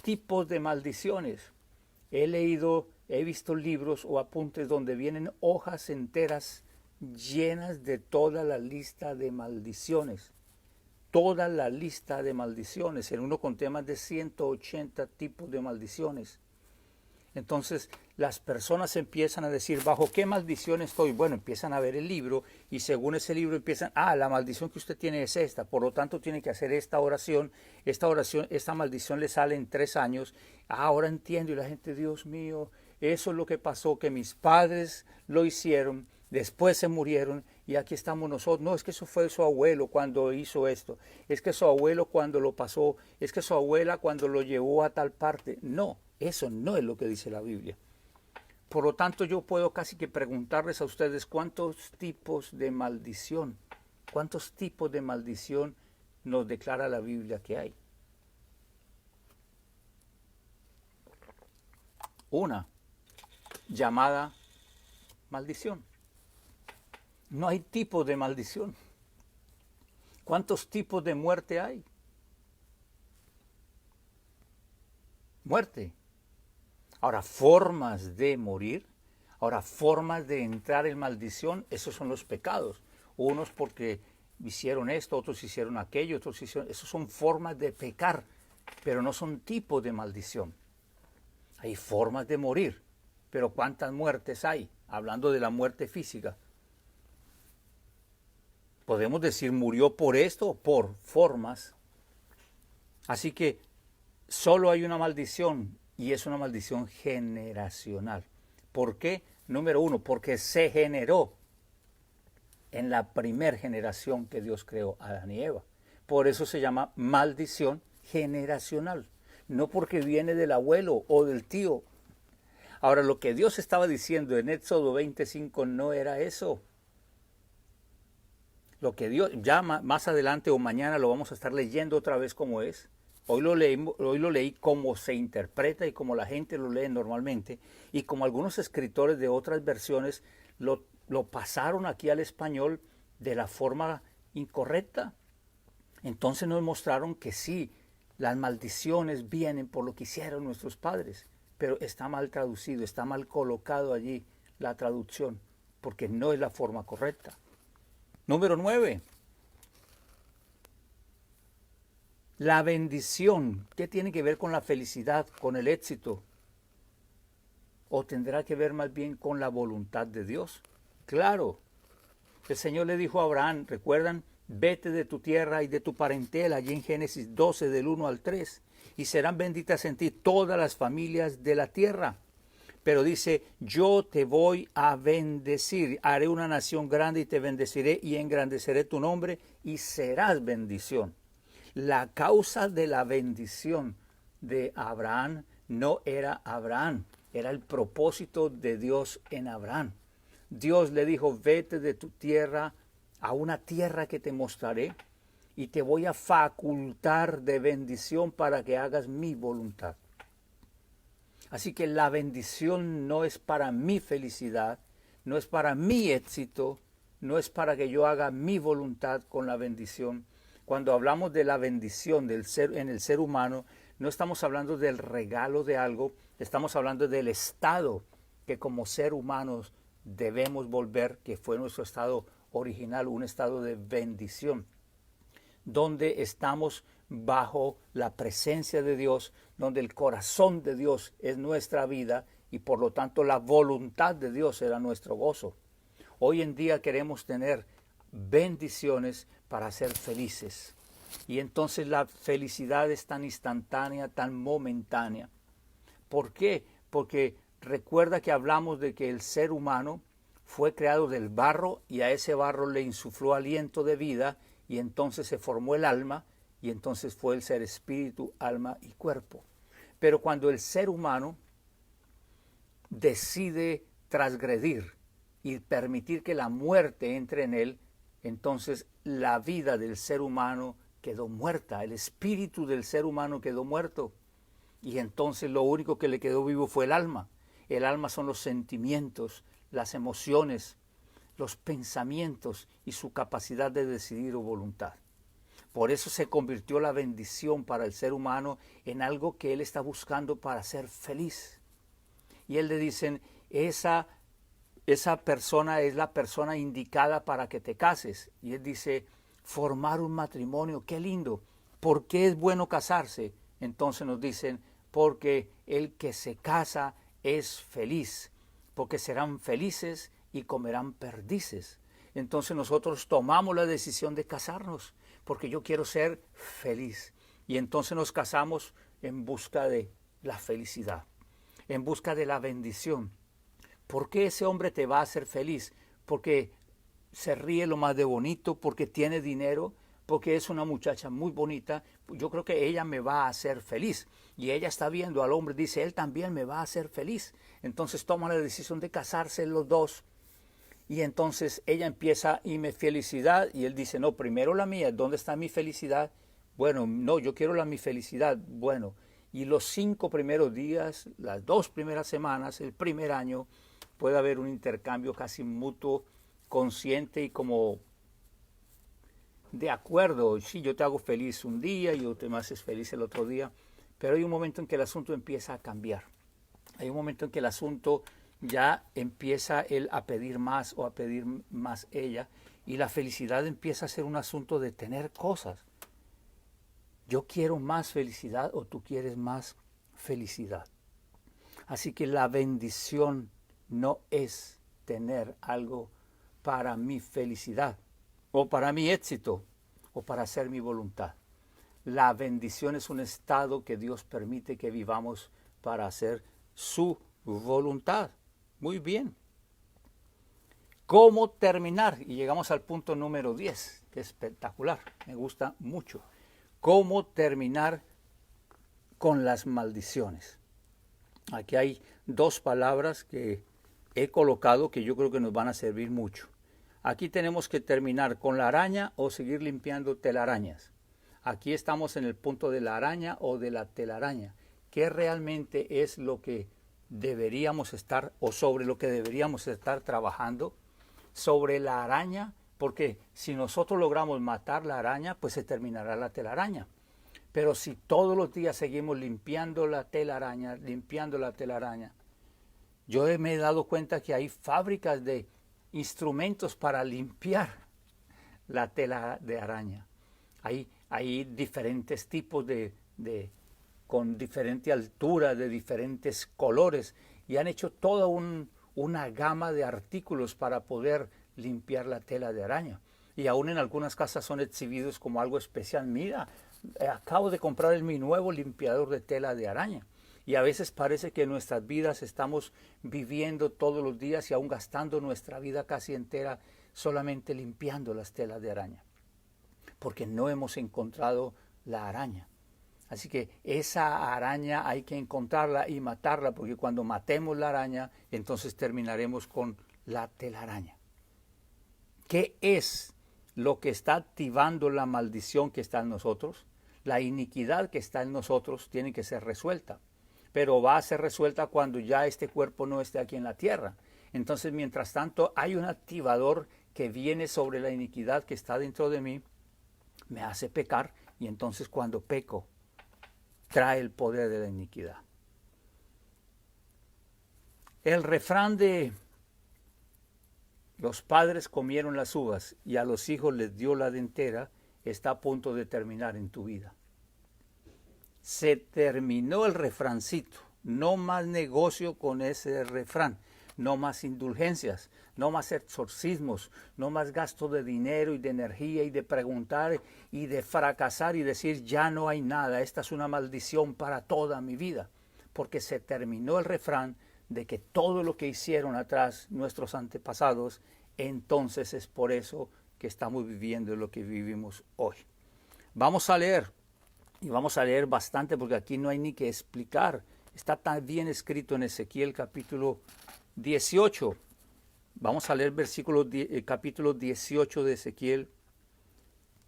Tipos de maldiciones. He visto libros o apuntes donde vienen hojas enteras llenas de toda la lista de maldiciones. Toda la lista de maldiciones. En uno conté más de 180 tipos de maldiciones. Entonces las personas empiezan a decir, ¿bajo qué maldición estoy? Bueno, empiezan a ver el libro y según ese libro empiezan, la maldición que usted tiene es esta, por lo tanto tiene que hacer esta oración, esta maldición le sale en 3 años. Ahora entiendo y la gente, Dios mío, eso es lo que pasó, que mis padres lo hicieron, después se murieron y aquí estamos nosotros. No, es que eso fue su abuelo cuando hizo esto, es que su abuelo cuando lo pasó, es que su abuela cuando lo llevó a tal parte. No, eso no es lo que dice la Biblia. Por lo tanto, yo puedo casi que preguntarles a ustedes cuántos tipos de maldición nos declara la Biblia que hay. Una llamada maldición. No hay tipo de maldición. ¿Cuántos tipos de muerte hay? muerte. Ahora, formas de morir, ahora formas de entrar en maldición, esos son los pecados. Unos porque hicieron esto, otros hicieron aquello, otros hicieron... Esos son formas de pecar, pero no son tipos de maldición. Hay formas de morir, pero ¿cuántas muertes hay? Hablando de la muerte física. Podemos decir murió por esto o por formas. Así que solo hay una maldición y es una maldición generacional. ¿Por qué? Número uno, porque se generó en la primer generación que Dios creó, Adán y Eva. Por eso se llama maldición generacional. No porque viene del abuelo o del tío. Ahora, lo que Dios estaba diciendo en Éxodo 25 no era eso. Lo que Dios, ya más adelante o mañana lo vamos a estar leyendo otra vez como es. Hoy lo leí como se interpreta y como la gente lo lee normalmente. Y como algunos escritores de otras versiones lo pasaron aquí al español de la forma incorrecta. Entonces nos mostraron que sí, las maldiciones vienen por lo que hicieron nuestros padres. Pero está mal traducido, está mal colocado allí la traducción, porque no es la forma correcta. Número 9. La bendición. ¿Qué tiene que ver con la felicidad, con el éxito? ¿O tendrá que ver más bien con la voluntad de Dios? Claro. El Señor le dijo a Abraham, ¿recuerdan? Vete de tu tierra y de tu parentela, allí en Génesis 12, del 1 al 3, y serán benditas en ti todas las familias de la tierra. Pero dice, yo te voy a bendecir, haré una nación grande y te bendeciré y engrandeceré tu nombre y serás bendición. La causa de la bendición de Abraham no era Abraham, era el propósito de Dios en Abraham. Dios le dijo, vete de tu tierra a una tierra que te mostraré y te voy a facultar de bendición para que hagas mi voluntad. Así que la bendición no es para mi felicidad, no es para mi éxito, no es para que yo haga mi voluntad con la bendición. Cuando hablamos de la bendición en el ser humano, no estamos hablando del regalo de algo, estamos hablando del estado que como ser humanos debemos volver, que fue nuestro estado original, un estado de bendición, donde estamos bajo la presencia de Dios, donde el corazón de Dios es nuestra vida y por lo tanto la voluntad de Dios será nuestro gozo. Hoy en día queremos tener bendiciones para ser felices y entonces la felicidad es tan instantánea, tan momentánea. ¿Por qué? Porque recuerda que hablamos de que el ser humano fue creado del barro y a ese barro le insufló aliento de vida y entonces se formó el alma y entonces fue el ser espíritu, alma y cuerpo. Pero cuando el ser humano decide transgredir y permitir que la muerte entre en él, entonces la vida del ser humano quedó muerta, el espíritu del ser humano quedó muerto y entonces lo único que le quedó vivo fue el alma. El alma son los sentimientos, las emociones, los pensamientos y su capacidad de decidir o voluntad. Por eso se convirtió la bendición para el ser humano en algo que él está buscando para ser feliz. Y él le dicen, esa persona es la persona indicada para que te cases. Y él dice, formar un matrimonio, qué lindo. ¿Por qué es bueno casarse? Entonces nos dicen, porque el que se casa es feliz, porque serán felices y comerán perdices. Entonces nosotros tomamos la decisión de casarnos, porque yo quiero ser feliz. Y entonces nos casamos en busca de la felicidad, en busca de la bendición. ¿Por qué ese hombre te va a hacer feliz? Porque se ríe lo más de bonito, porque tiene dinero, porque es una muchacha muy bonita. Yo creo que ella me va a hacer feliz. Y ella está viendo al hombre, dice, él también me va a hacer feliz. Entonces toma la decisión de casarse los dos. Y entonces ella empieza, y mi felicidad, y él dice, no, primero la mía, ¿dónde está mi felicidad? Bueno, no, yo quiero mi felicidad. Bueno, y los 5 primeros días, las 2 primeras semanas, el primer año, puede haber un intercambio casi mutuo, consciente y como de acuerdo. Sí, yo te hago feliz un día y tú me haces feliz el otro día, Pero hay un momento en que el asunto empieza a cambiar. Hay un momento en que el asunto ya empieza él a pedir más o a pedir más ella, y la felicidad empieza a ser un asunto de tener cosas. Yo quiero más felicidad o tú quieres más felicidad. Así que la bendición no es tener algo para mi felicidad o para mi éxito o para hacer mi voluntad. La bendición es un estado que Dios permite que vivamos para hacer su voluntad. Muy bien. ¿Cómo terminar? Y llegamos al punto número 10, que es espectacular, me gusta mucho. ¿Cómo terminar con las maldiciones? Aquí hay dos palabras que he colocado que yo creo que nos van a servir mucho. Aquí tenemos que terminar con la araña o seguir limpiando telarañas. Aquí estamos en el punto de la araña o de la telaraña. ¿Qué realmente es lo que deberíamos estar o sobre lo que deberíamos estar trabajando? Sobre la araña, porque si nosotros logramos matar la araña, pues se terminará la telaraña. Pero si todos los días seguimos limpiando la telaraña, yo me he dado cuenta que hay fábricas de instrumentos para limpiar la tela de araña. Hay diferentes tipos con diferente altura, de diferentes colores, y han hecho toda una gama de artículos para poder limpiar la tela de araña. Y aún en algunas casas son exhibidos como algo especial. Mira, acabo de comprar mi nuevo limpiador de tela de araña. Y a veces parece que en nuestras vidas estamos viviendo todos los días y aún gastando nuestra vida casi entera solamente limpiando las telas de araña, porque no hemos encontrado la araña. Así que esa araña hay que encontrarla y matarla, porque cuando matemos la araña, entonces terminaremos con la telaraña. ¿Qué es lo que está activando la maldición que está en nosotros? La iniquidad que está en nosotros tiene que ser resuelta, pero va a ser resuelta cuando ya este cuerpo no esté aquí en la tierra. Entonces, mientras tanto, hay un activador que viene sobre la iniquidad que está dentro de mí, me hace pecar, y entonces cuando peco, trae el poder de la iniquidad. El refrán de los padres comieron las uvas y a los hijos les dio la dentera está a punto de terminar en tu vida. Se terminó el refrancito. No más negocio con ese refrán. No más indulgencias, no más exorcismos, no más gasto de dinero y de energía y de preguntar y de fracasar y decir ya no hay nada, esta es una maldición para toda mi vida. Porque se terminó el refrán de que todo lo que hicieron atrás nuestros antepasados, entonces es por eso que estamos viviendo lo que vivimos hoy. Vamos a leer, y vamos a leer bastante porque aquí no hay ni que explicar. Está tan bien escrito en Ezequiel capítulo 18. Vamos a leer capítulo 18 de Ezequiel,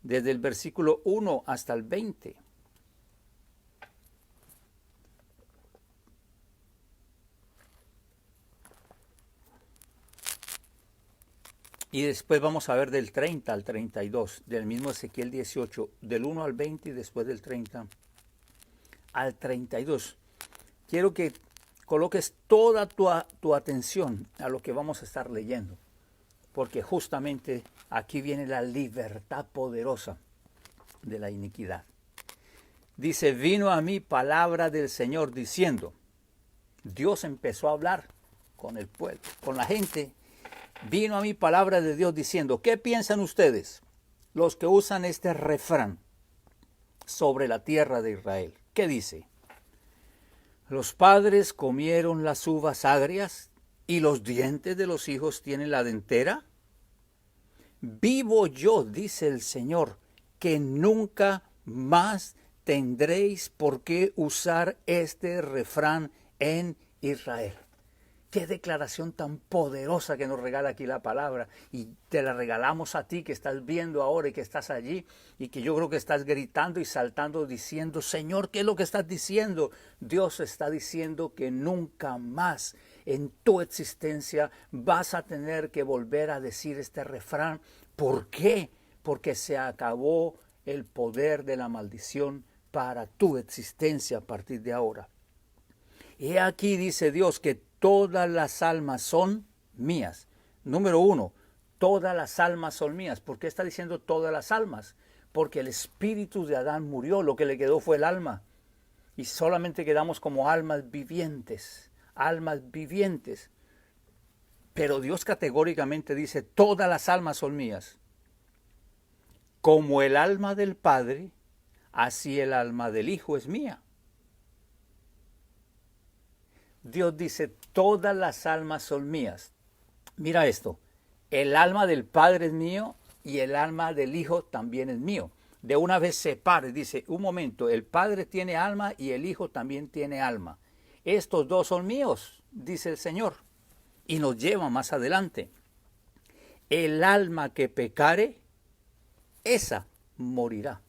desde el versículo 1 hasta el 20. Y después vamos a ver del 30 al 32, del mismo Ezequiel 18, del 1 al 20 y después del 30 al 32. Quiero que coloques toda tu atención a lo que vamos a estar leyendo, porque justamente aquí viene la libertad poderosa de la iniquidad. Dice, vino a mí palabra del Señor diciendo, Dios empezó a hablar con el pueblo, con la gente. Vino a mí palabra de Dios diciendo, ¿qué piensan ustedes, los que usan este refrán sobre la tierra de Israel? ¿Qué dice? Los padres comieron las uvas agrias y los dientes de los hijos tienen la dentera. Vivo yo, dice el Señor, que nunca más tendréis por qué usar este refrán en Israel. Qué declaración tan poderosa que nos regala aquí la palabra, y te la regalamos a ti que estás viendo ahora y que estás allí y que yo creo que estás gritando y saltando diciendo, Señor, ¿qué es lo que estás diciendo? Dios está diciendo que nunca más en tu existencia vas a tener que volver a decir este refrán. ¿Por qué? Porque se acabó el poder de la maldición para tu existencia a partir de ahora. He aquí, dice Dios, que todas las almas son mías. Número 1, todas las almas son mías. ¿Por qué está diciendo todas las almas? Porque el espíritu de Adán murió, lo que le quedó fue el alma. Y solamente quedamos como almas vivientes, almas vivientes. Pero Dios categóricamente dice, todas las almas son mías. Como el alma del Padre, así el alma del Hijo es mía. Dios dice, todas las almas son mías. Mira esto, el alma del Padre es mío y el alma del Hijo también es mío. De una vez separe, dice, un momento, el Padre tiene alma y el Hijo también tiene alma. Estos dos son míos, dice el Señor. Y nos lleva más adelante. El alma que pecare, esa morirá.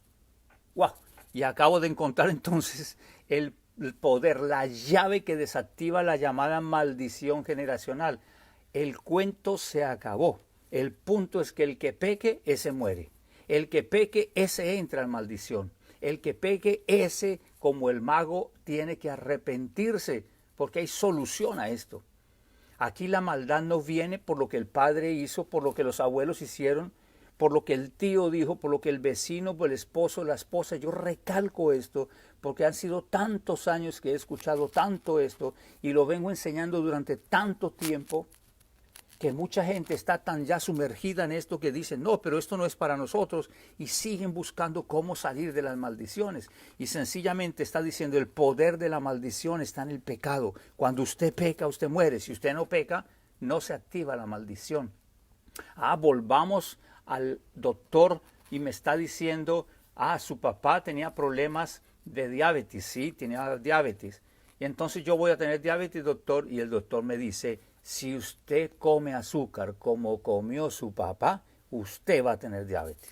¡Wow! Y acabo de encontrar entonces el poder, la llave que desactiva la llamada maldición generacional. El cuento se acabó. El punto es que el que peque, ese muere. El que peque, ese entra en maldición. El que peque, ese, como el mago, tiene que arrepentirse, porque hay solución a esto. Aquí la maldad no viene por lo que el padre hizo, por lo que los abuelos hicieron, por lo que el tío dijo, por lo que el vecino, por el esposo, la esposa. Yo recalco esto porque han sido tantos años que he escuchado tanto esto y lo vengo enseñando durante tanto tiempo que mucha gente está tan ya sumergida en esto que dicen, no, pero esto no es para nosotros, y siguen buscando cómo salir de las maldiciones. Y sencillamente está diciendo, el poder de la maldición está en el pecado. Cuando usted peca, usted muere. Si usted no peca, no se activa la maldición. Volvamos al doctor y me está diciendo, su papá tenía problemas de diabetes. Sí, tenía diabetes. Y entonces yo voy a tener diabetes, doctor, y el doctor me dice, si usted come azúcar como comió su papá, usted va a tener diabetes.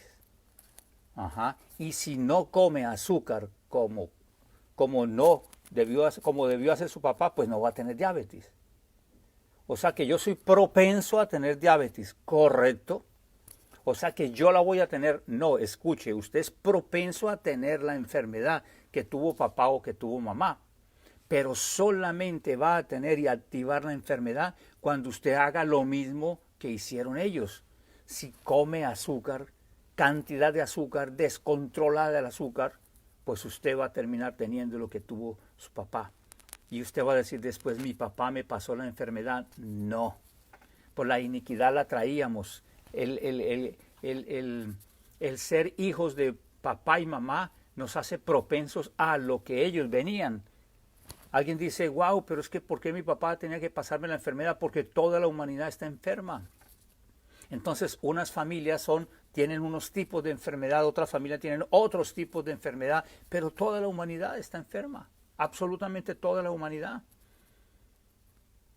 Y si no come azúcar como debió hacer su papá, pues no va a tener diabetes. O sea que yo soy propenso a tener diabetes, ¿correcto? O sea que yo la voy a tener. No, escuche, usted es propenso a tener la enfermedad que tuvo papá o que tuvo mamá. Pero solamente va a tener y activar la enfermedad cuando usted haga lo mismo que hicieron ellos. Si come azúcar, cantidad de azúcar, descontrolada del azúcar, pues usted va a terminar teniendo lo que tuvo su papá. Y usted va a decir después, mi papá me pasó la enfermedad. No, por la iniquidad la traíamos. El ser hijos de papá y mamá nos hace propensos a lo que ellos venían. Alguien dice, wow, pero es que ¿por qué mi papá tenía que pasarme la enfermedad? Porque toda la humanidad está enferma. Entonces, unas familias tienen unos tipos de enfermedad, otras familias tienen otros tipos de enfermedad, pero toda la humanidad está enferma, absolutamente toda la humanidad.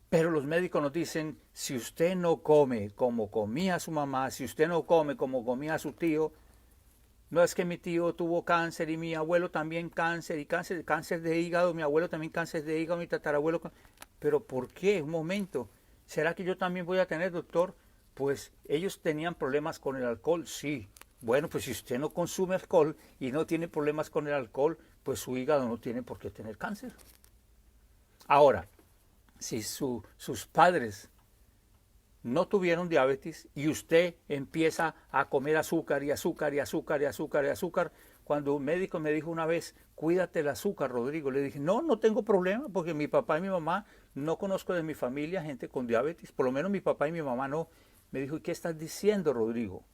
Pero los médicos nos dicen, si usted no come como comía su mamá, si usted no come como comía su tío, no es que mi tío tuvo cáncer y mi abuelo también cáncer de hígado, mi abuelo también cáncer de hígado, mi tatarabuelo. Pero ¿por qué? Un momento. ¿Será que yo también voy a tener, doctor? Pues ellos tenían problemas con el alcohol, sí. Bueno, pues si usted no consume alcohol y no tiene problemas con el alcohol, pues su hígado no tiene por qué tener cáncer. Ahora, si sus padres no tuvieron diabetes y usted empieza a comer azúcar y azúcar y azúcar y azúcar y azúcar, cuando un médico me dijo una vez, cuídate el azúcar, Rodrigo, le dije, no tengo problema porque mi papá y mi mamá, no conozco de mi familia gente con diabetes, por lo menos mi papá y mi mamá no. Me dijo, ¿y qué estás diciendo, Rodrigo?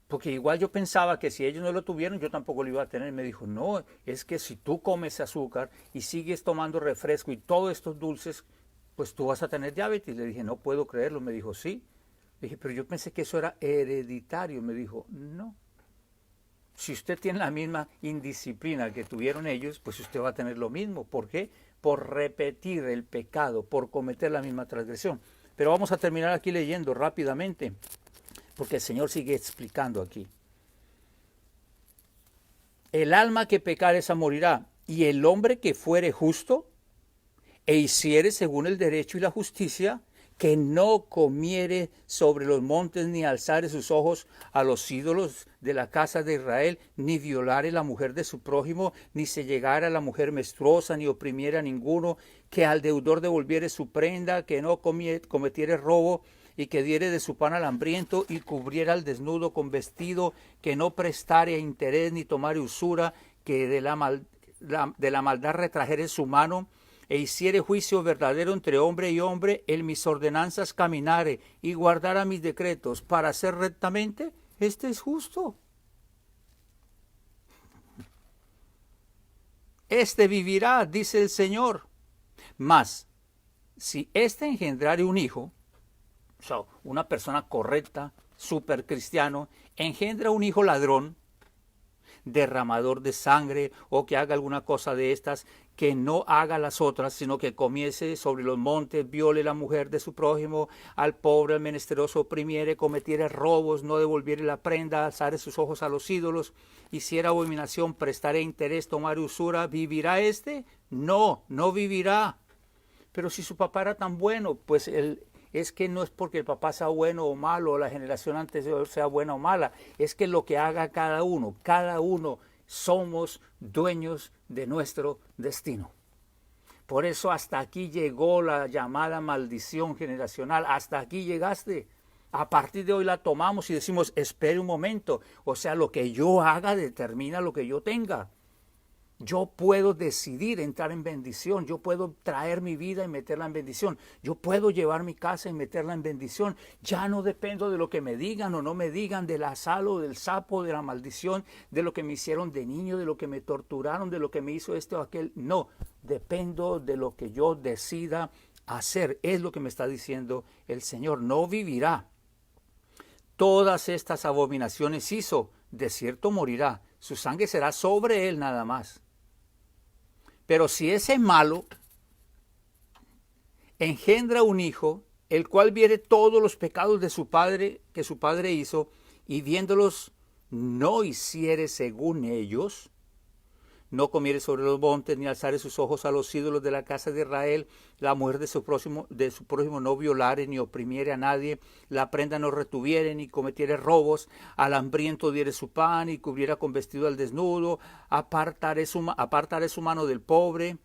Porque igual yo pensaba que si ellos no lo tuvieron, yo tampoco lo iba a tener. Me dijo, no, es que si tú comes azúcar y sigues tomando refresco y todos estos dulces, pues tú vas a tener diabetes. Le dije, no puedo creerlo. Me dijo, sí. Le dije, pero yo pensé que eso era hereditario. Me dijo, no. Si usted tiene la misma indisciplina que tuvieron ellos, pues usted va a tener lo mismo. ¿Por qué? Por repetir el pecado, por cometer la misma transgresión. Pero vamos a terminar aquí leyendo rápidamente, porque el Señor sigue explicando aquí. El alma que pecare esa morirá, y el hombre que fuere justo e hiciere según el derecho y la justicia, que no comiere sobre los montes, ni alzare sus ojos a los ídolos de la casa de Israel, ni violare la mujer de su prójimo, ni se llegara a la mujer menstruosa, ni oprimiera a ninguno, que al deudor devolviere su prenda, que no cometiere robo, y que diere de su pan al hambriento, y cubriera al desnudo con vestido, que no prestare a interés, ni tomare usura, que de la maldad retrajere su mano, e hiciere juicio verdadero entre hombre y hombre, en mis ordenanzas caminare, y guardara mis decretos para hacer rectamente, este es justo. Este vivirá, dice el Señor. Mas, si éste engendrare un hijo, o sea, una persona correcta, súper cristiano, engendra un hijo ladrón, derramador de sangre, o que haga alguna cosa de estas, que no haga las otras, sino que comiese sobre los montes, viole la mujer de su prójimo, al pobre, al menesteroso oprimiere, cometiere robos, no devolviere la prenda, alzare sus ojos a los ídolos, hiciera abominación, prestare interés, tomare usura, ¿vivirá este? No, no vivirá. Pero si su papá era tan bueno, pues es que no es porque el papá sea bueno o malo, o la generación anterior sea buena o mala, es que lo que haga cada uno somos dueños de nuestro destino. Por eso hasta aquí llegó la llamada maldición generacional, hasta aquí llegaste. A partir de hoy la tomamos y decimos, espere un momento, o sea, lo que yo haga determina lo que yo tenga. Yo puedo decidir entrar en bendición, yo puedo traer mi vida y meterla en bendición, yo puedo llevar mi casa y meterla en bendición. Ya no dependo de lo que me digan o no me digan, de la sal o del sapo, de la maldición, de lo que me hicieron de niño, de lo que me torturaron, de lo que me hizo este o aquel. No, dependo de lo que yo decida hacer, es lo que me está diciendo el Señor. No vivirá. Todas estas abominaciones hizo, de cierto morirá, su sangre será sobre él nada más. Pero si ese malo engendra un hijo, el cual viere todos los pecados de su padre, que su padre hizo, y viéndolos no hiciere según ellos, no comiere sobre los montes, ni alzare sus ojos a los ídolos de la casa de Israel, la mujer de su prójimo no violare, ni oprimiere a nadie, la prenda no retuviere, ni cometiere robos, al hambriento diere su pan, y cubriera con vestido al desnudo, apartaré su mano del pobre,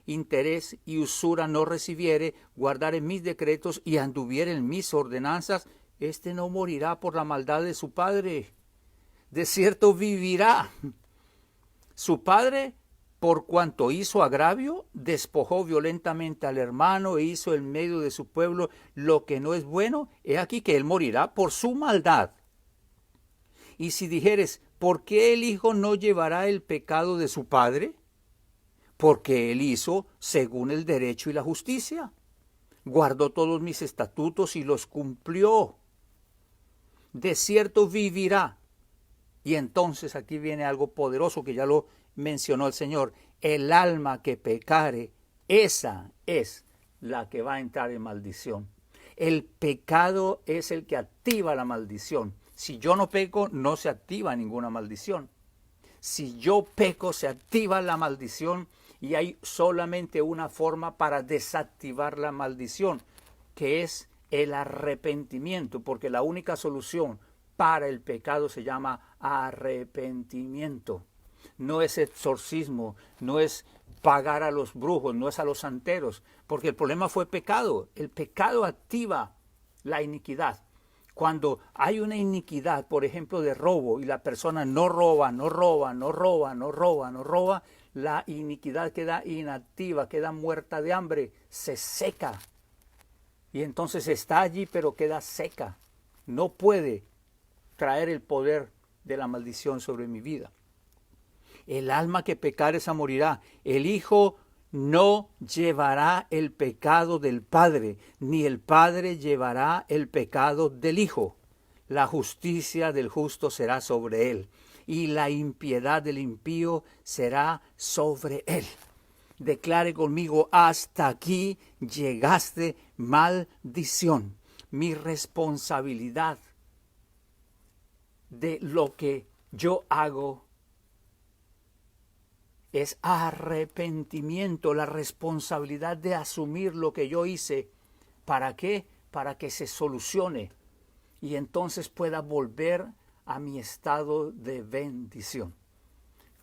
interés y usura no recibiere, guardare mis decretos y anduviere en mis ordenanzas, este no morirá por la maldad de su padre. De cierto vivirá. Su padre, por cuanto hizo agravio, despojó violentamente al hermano e hizo en medio de su pueblo lo que no es bueno, he aquí que él morirá por su maldad. Y si dijeres, ¿por qué el hijo no llevará el pecado de su padre? Porque él hizo según el derecho y la justicia. Guardó todos mis estatutos y los cumplió. De cierto vivirá. Y entonces aquí viene algo poderoso que ya lo mencionó el Señor. El alma que pecare, esa es la que va a entrar en maldición. El pecado es el que activa la maldición. Si yo no peco, no se activa ninguna maldición. Si yo peco, se activa la maldición y hay solamente una forma para desactivar la maldición, que es el arrepentimiento, porque la única solución para el pecado se llama arrepentimiento. No es exorcismo, no es pagar a los brujos, no es a los santeros, porque el problema fue pecado. El pecado activa la iniquidad. Cuando hay una iniquidad, por ejemplo, de robo, y la persona no roba, la iniquidad queda inactiva, queda muerta de hambre, se seca. Y entonces está allí, pero queda seca. No puede traer el poder de la maldición sobre mi vida. El alma que pecare, esa morirá. El hijo no llevará el pecado del padre, ni el padre llevará el pecado del hijo. La justicia del justo será sobre él, y la impiedad del impío será sobre él. Declare conmigo, hasta aquí llegaste, maldición. Mi responsabilidad de lo que yo hago es arrepentimiento, la responsabilidad de asumir lo que yo hice. ¿Para qué? Para que se solucione y entonces pueda volver a mi estado de bendición.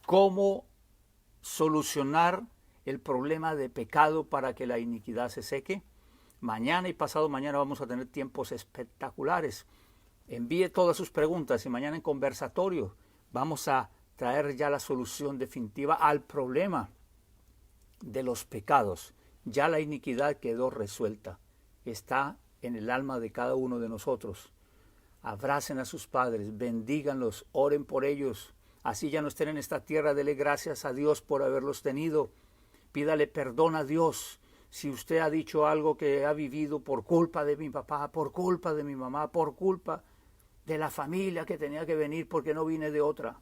¿Cómo solucionar el problema de pecado para que la iniquidad se seque? Mañana y pasado mañana vamos a tener tiempos espectaculares. Envíe todas sus preguntas y mañana en conversatorio vamos a traer ya la solución definitiva al problema de los pecados. Ya la iniquidad quedó resuelta. Está en el alma de cada uno de nosotros. Abracen a sus padres, bendíganlos, oren por ellos. Así ya no estén en esta tierra, dele gracias a Dios por haberlos tenido. Pídale perdón a Dios si usted ha dicho algo que ha vivido por culpa de mi papá, por culpa de mi mamá, por culpa de la familia que tenía que venir porque no vine de otra.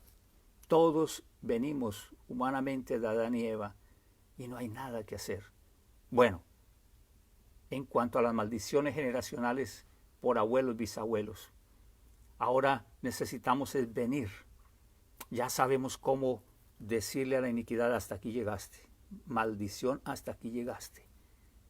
Todos venimos humanamente de Adán y Eva y no hay nada que hacer. Bueno, en cuanto a las maldiciones generacionales por abuelos, bisabuelos, ahora necesitamos es venir. Ya sabemos cómo decirle a la iniquidad: hasta aquí llegaste. Maldición, hasta aquí llegaste.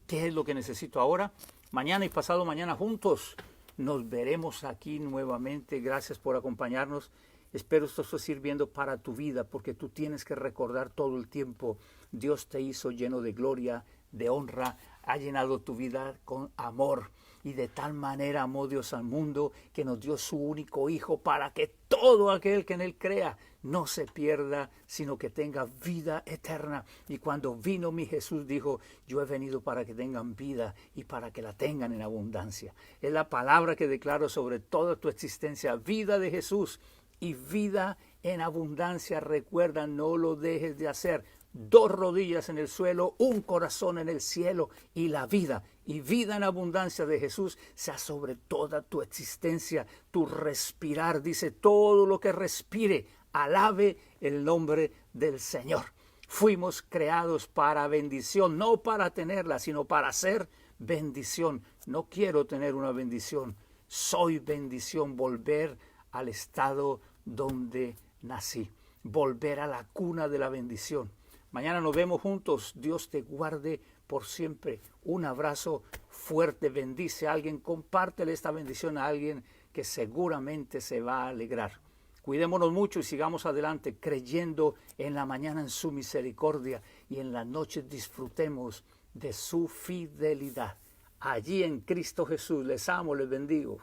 ¿Qué es lo que necesito ahora? Mañana y pasado mañana juntos nos veremos aquí nuevamente. Gracias por acompañarnos. Espero esto esté sirviendo para tu vida, porque tú tienes que recordar todo el tiempo: Dios te hizo lleno de gloria, de honra, ha llenado tu vida con amor. Y de tal manera amó Dios al mundo que nos dio su único Hijo para que todo aquel que en Él crea no se pierda, sino que tenga vida eterna. Y cuando vino mi Jesús dijo: yo he venido para que tengan vida y para que la tengan en abundancia. Es la palabra que declaro sobre toda tu existencia: vida de Jesús y vida en abundancia. Recuerda, no lo dejes de hacer. 2 rodillas en el suelo, un corazón en el cielo, y la vida y vida en abundancia de Jesús sea sobre toda tu existencia, tu respirar. Dice: todo lo que respire, alabe el nombre del Señor. Fuimos creados para bendición, no para tenerla, sino para ser bendición. No quiero tener una bendición, soy bendición. Volver al estado donde nací, volver a la cuna de la bendición. Mañana nos vemos juntos. Dios te guarde por siempre. Un abrazo fuerte. Bendice a alguien. Compártele esta bendición a alguien que seguramente se va a alegrar. Cuidémonos mucho y sigamos adelante creyendo en la mañana en su misericordia y en la noche disfrutemos de su fidelidad. Allí en Cristo Jesús. Les amo, les bendigo.